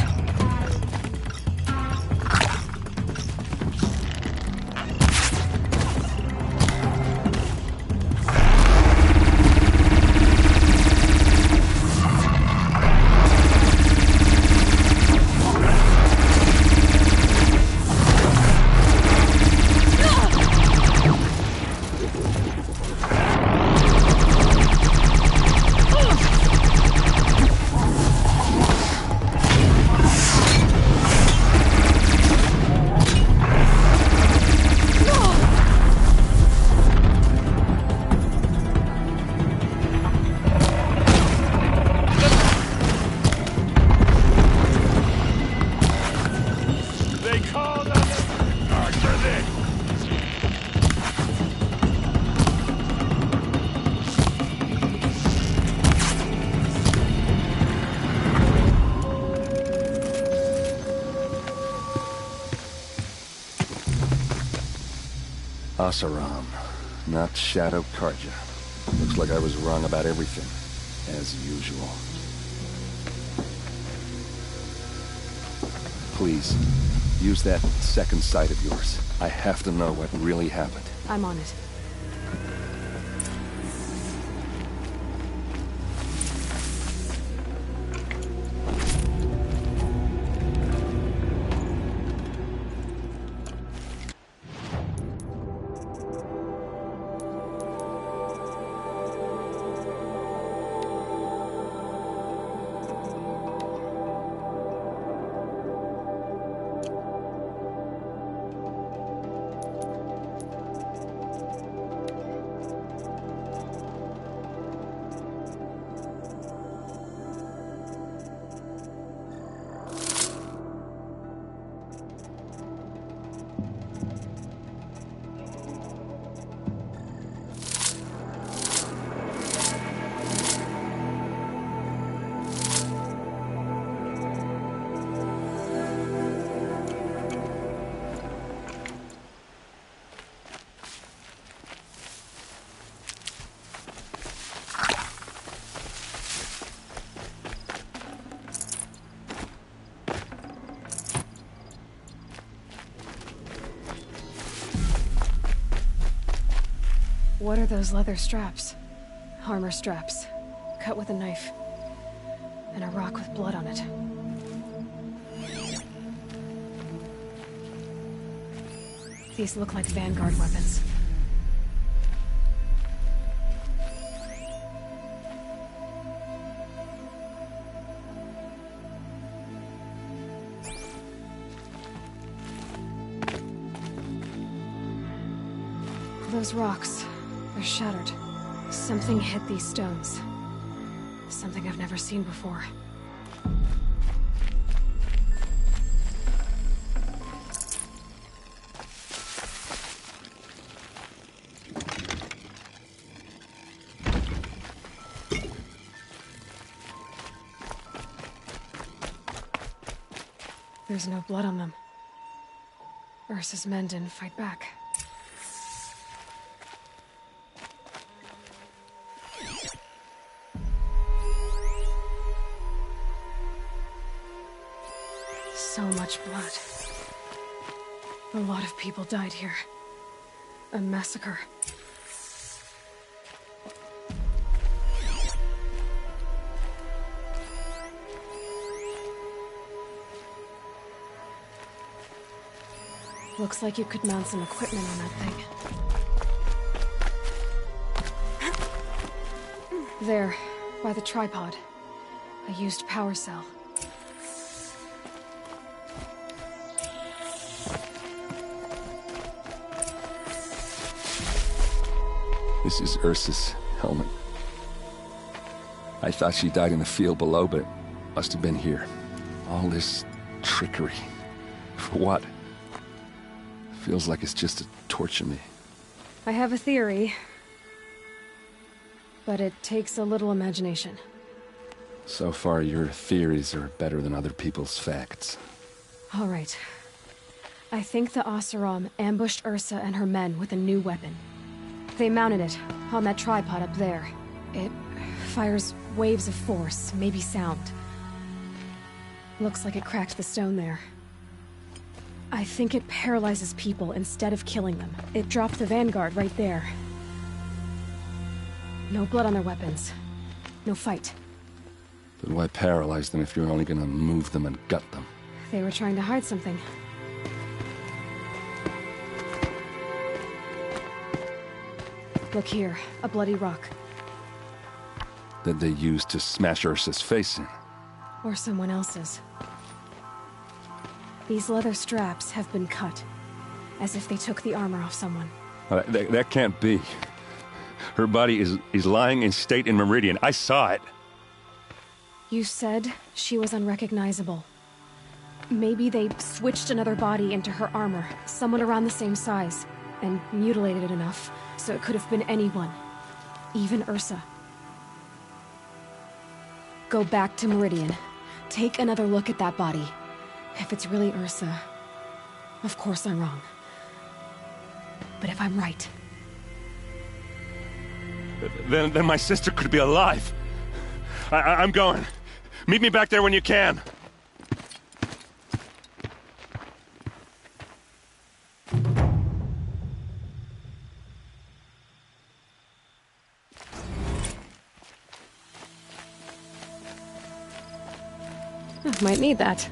Asaram, not Shadow Karja. Looks like I was wrong about everything, as usual. Please, use that second sight of yours. I have to know what really happened. I'm on it. What are those leather straps? Armor straps, cut with a knife. And a rock with blood on it. These look like Vanguard weapons. Those rocks, they're shattered. Something hit these stones. Something I've never seen before. There's no blood on them. Ursa's men didn't fight back. So much blood. A lot of people died here. A massacre. Looks like you could mount some equipment on that thing. There, by the tripod. A used power cell. This is Ursa's helmet. I thought she died in the field below, but must have been here. All this trickery. For what? Feels like it's just to torture me. I have a theory. But it takes a little imagination. So far, your theories are better than other people's facts. All right. I think the Oseram ambushed Ursa and her men with a new weapon. They mounted it on that tripod up there. It fires waves of force, maybe sound. Looks like it cracked the stone there. I think it paralyzes people instead of killing them. It dropped the Vanguard right there. No blood on their weapons. No fight. But why paralyze them if you're only gonna move them and gut them? They were trying to hide something. Look here, a bloody rock. That they used to smash Ursa's face in. Or someone else's. These leather straps have been cut, as if they took the armor off someone. That can't be. Her body is lying in state in Meridian. I saw it. You said she was unrecognizable. Maybe they switched another body into her armor, someone around the same size, and mutilated it enough so it could have been anyone, even Ursa. Go back to Meridian. Take another look at that body. If it's really Ursa, of course I'm wrong. But if I'm right... Then my sister could be alive. I'm going. Meet me back there when you can. Might need that.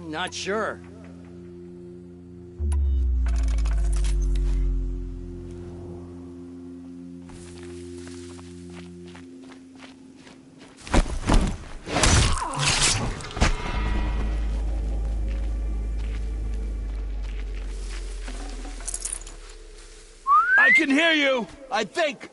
Not sure. I can hear you, I think.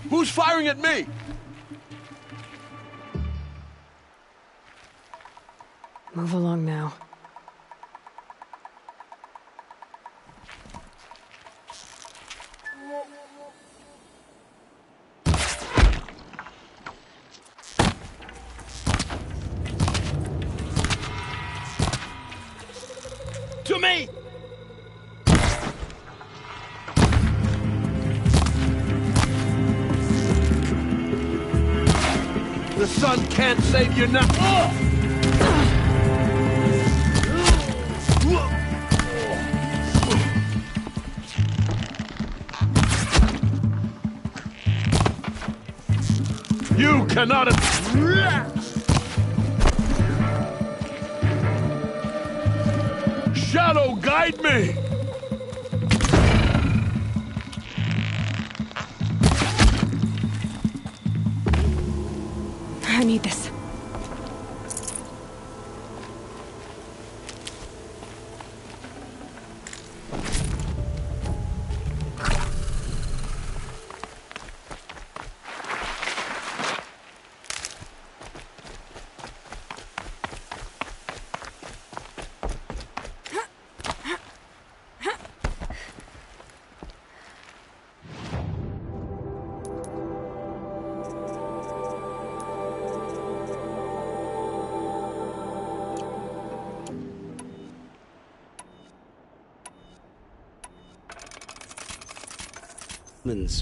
Who's firing at me? Move along now. To me! The sun can't save you now. You cannot. Shadow, guide me. I need this.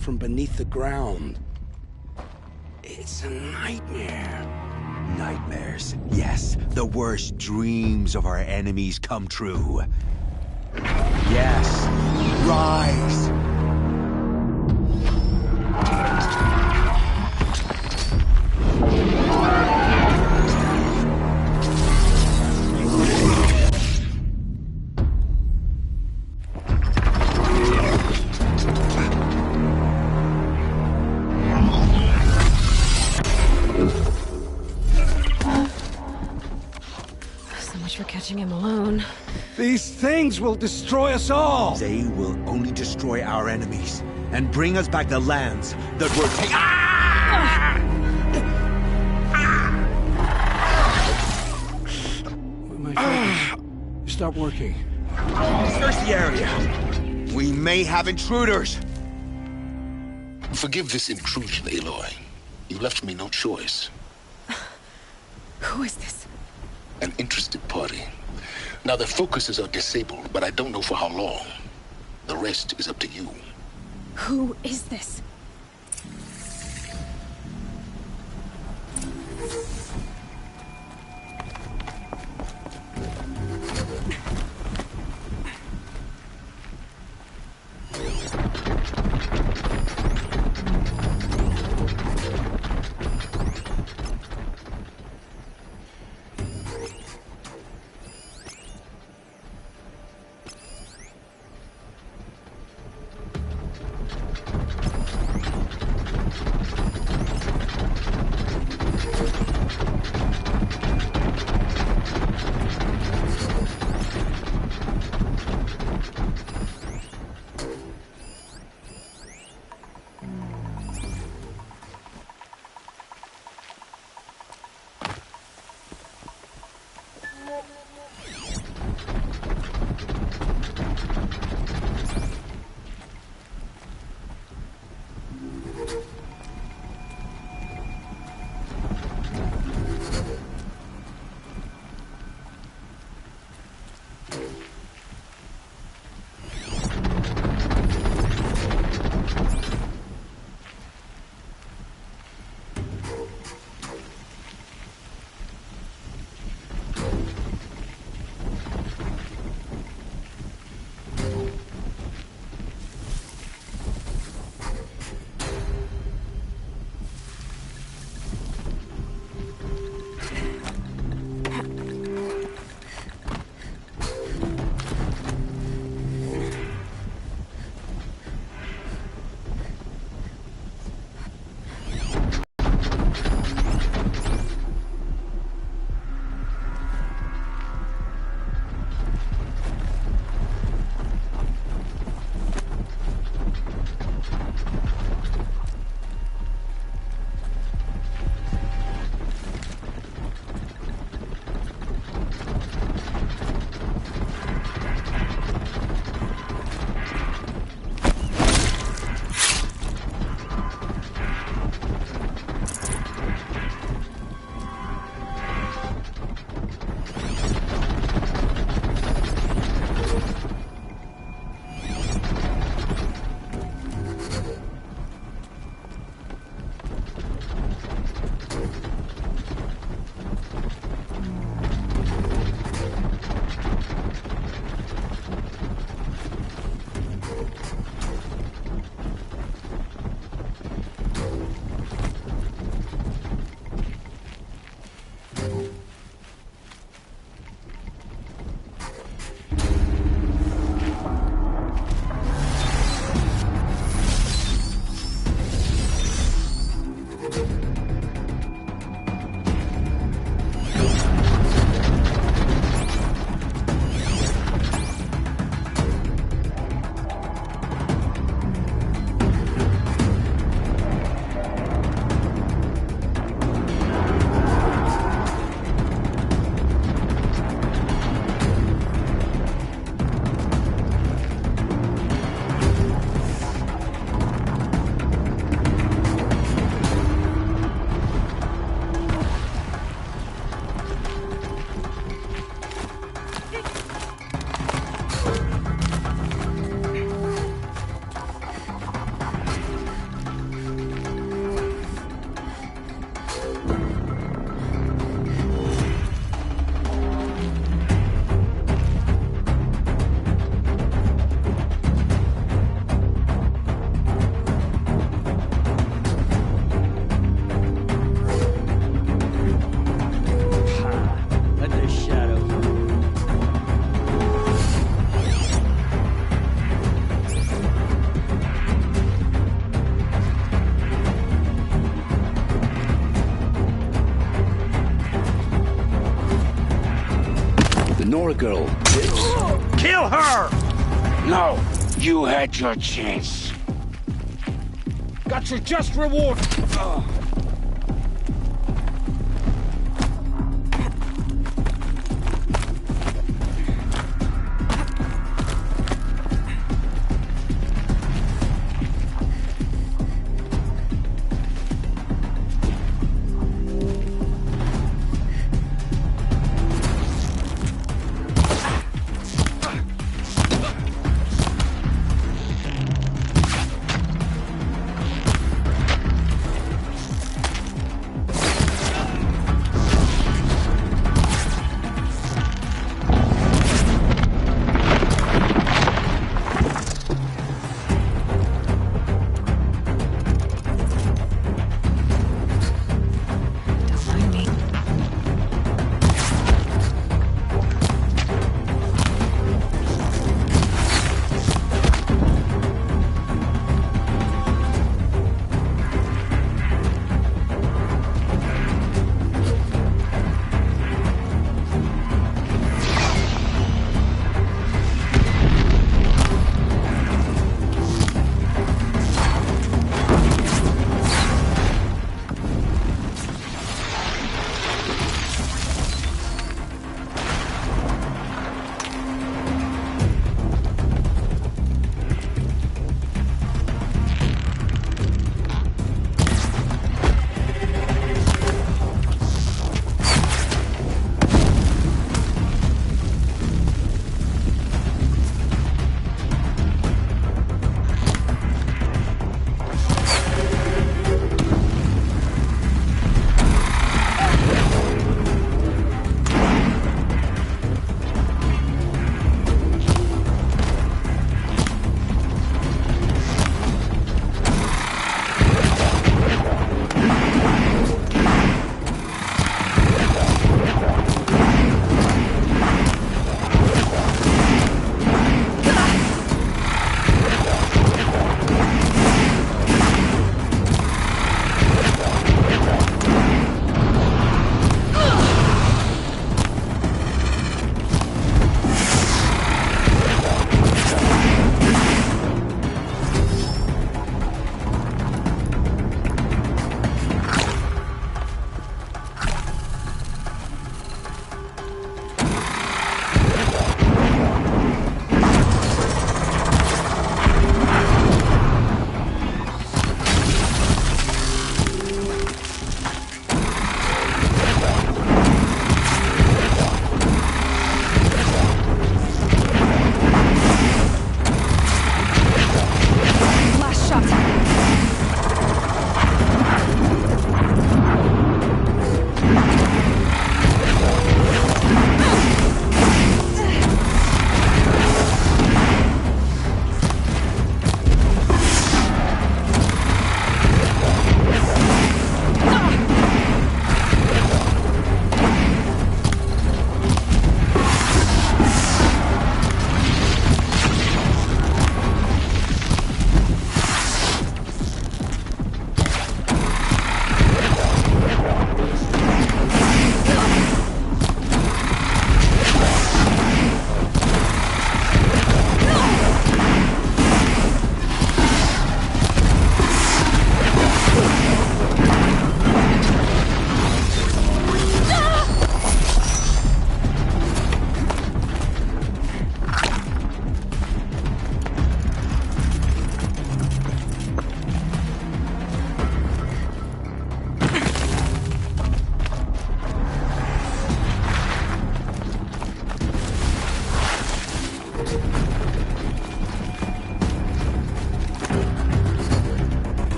From beneath the ground. It's a nightmare. Nightmares. Yes, the worst dreams of our enemies come true. Yes, rise! Catching him alone. These things will destroy us all! They will only destroy our enemies and bring us back the lands that were taken. Ah! My focus. Stop working. Search the area. We may have intruders. Forgive this intrusion, Aloy. You left me no choice. Who is this? An interested party. Now their focuses are disabled, but I don't know for how long. The rest is up to you. Who is this? Poor girl lives. Kill her! No, you had your chance. Got your just reward.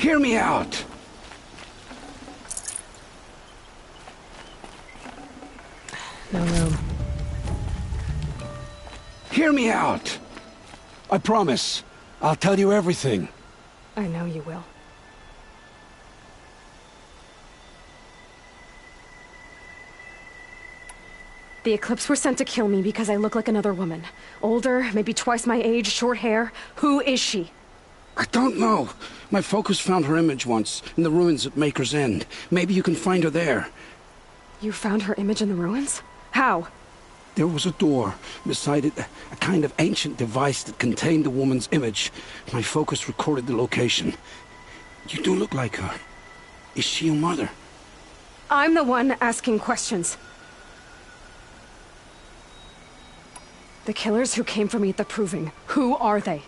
Hear me out! No room. Hear me out! I promise. I'll tell you everything. I know you will. The Eclipse were sent to kill me because I look like another woman. Older, maybe twice my age, short hair. Who is she? I don't know. My focus found her image once, in the ruins at Maker's End. Maybe you can find her there. You found her image in the ruins? How? There was a door. Beside it, a kind of ancient device that contained the woman's image. My focus recorded the location. You do look like her. Is she your mother? I'm the one asking questions. The killers who came for me at the Proving, who are they?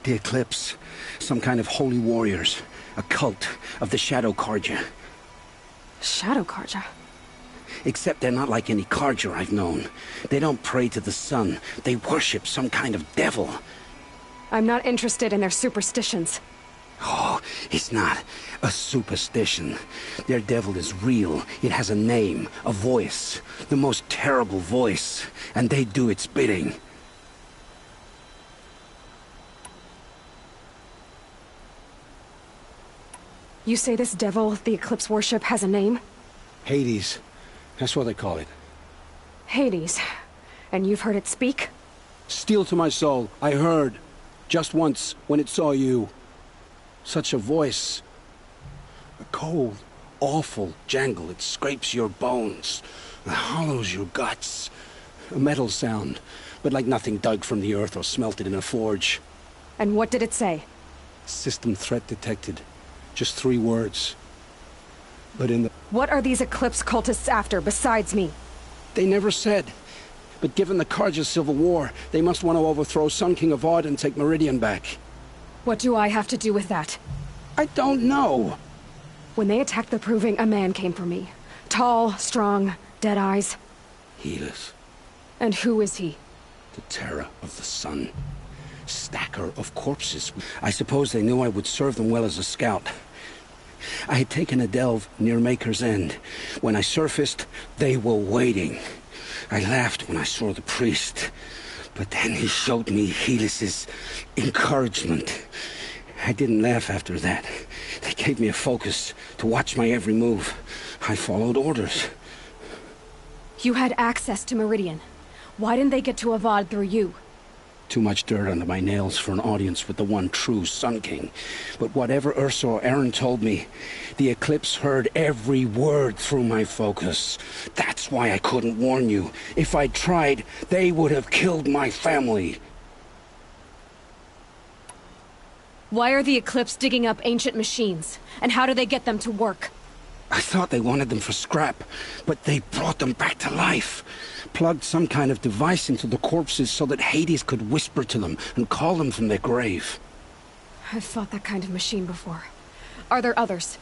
The Eclipse. Some kind of holy warriors. A cult of the Shadow Carja. Shadow Carja? Except they're not like any Carja I've known. They don't pray to the sun. They worship some kind of devil. I'm not interested in their superstitions. Oh, it's not a superstition. Their devil is real. It has a name, a voice. The most terrible voice. And they do its bidding. You say this devil the Eclipse worship has a name? Hades. That's what they call it. Hades. And you've heard it speak? Steel to my soul. I heard. Just once, when it saw you. Such a voice. A cold, awful jangle. It scrapes your bones. It hollows your guts. A metal sound, but like nothing dug from the earth or smelted in a forge. And what did it say? System threat detected. Just 3 words. But in the... What are these Eclipse cultists after, besides me? They never said. But given the Carja civil war, they must want to overthrow Sun King of Odd and take Meridian back. What do I have to do with that? I don't know. When they attacked the Proving, a man came for me. Tall, strong, dead eyes. Helis. And who is he? The terror of the sun. Stacker of corpses. I suppose they knew I would serve them well as a scout. I had taken a delve near Maker's End. When I surfaced, they were waiting. I laughed when I saw the priest. But then he showed me Helis's encouragement. I didn't laugh after that. They gave me a focus to watch my every move. I followed orders. You had access to Meridian. Why didn't they get to Avad through you? Too much dirt under my nails for an audience with the one true Sun King. But whatever Ursa or Aaron told me, the Eclipse heard every word through my focus. That's why I couldn't warn you. If I'd tried, they would have killed my family. Why are the Eclipse digging up ancient machines? And how do they get them to work? I thought they wanted them for scrap, but they brought them back to life. Plugged some kind of device into the corpses so that Hades could whisper to them and call them from their grave. I've fought that kind of machine before. Are there others?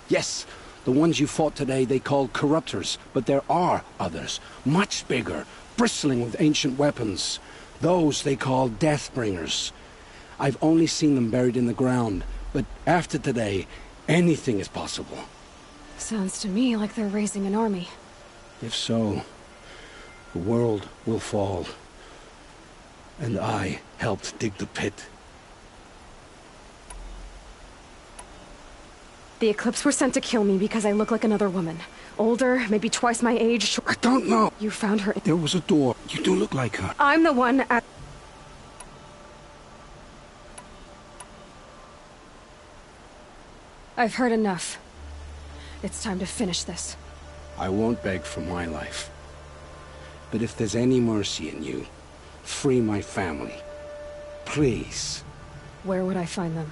Yes, the ones you fought today they called corruptors, but there are others, much bigger, bristling with ancient weapons. Those they call Deathbringers. I've only seen them buried in the ground, but after today, anything is possible. Sounds to me like they're raising an army. If so, the world will fall. And I helped dig the pit. The Eclipse were sent to kill me because I look like another woman. Older, maybe twice my age. I don't know. You found her. There was a door. You do look like her. I'm the one at... I've heard enough. It's time to finish this. I won't beg for my life. But if there's any mercy in you, free my family. Please. Where would I find them?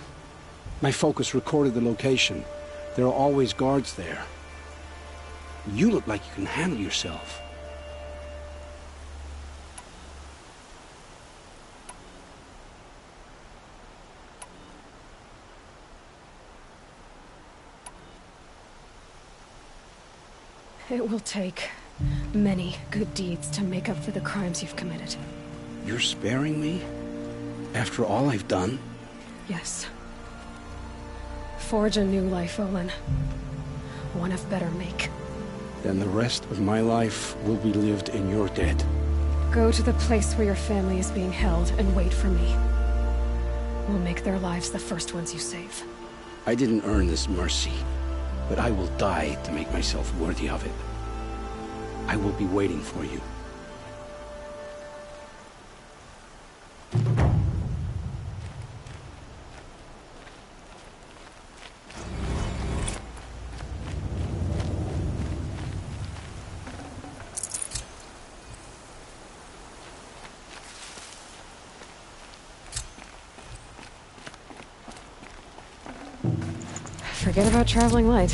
My focus recorded the location. There are always guards there. You look like you can handle yourself. It will take many good deeds to make up for the crimes you've committed. You're sparing me? After all I've done? Yes. Forge a new life, Olin. One of better make. Then the rest of my life will be lived in your debt. Go to the place where your family is being held and wait for me. We'll make their lives the first ones you save. I didn't earn this mercy, but I will die to make myself worthy of it. I will be waiting for you. Forget about traveling light.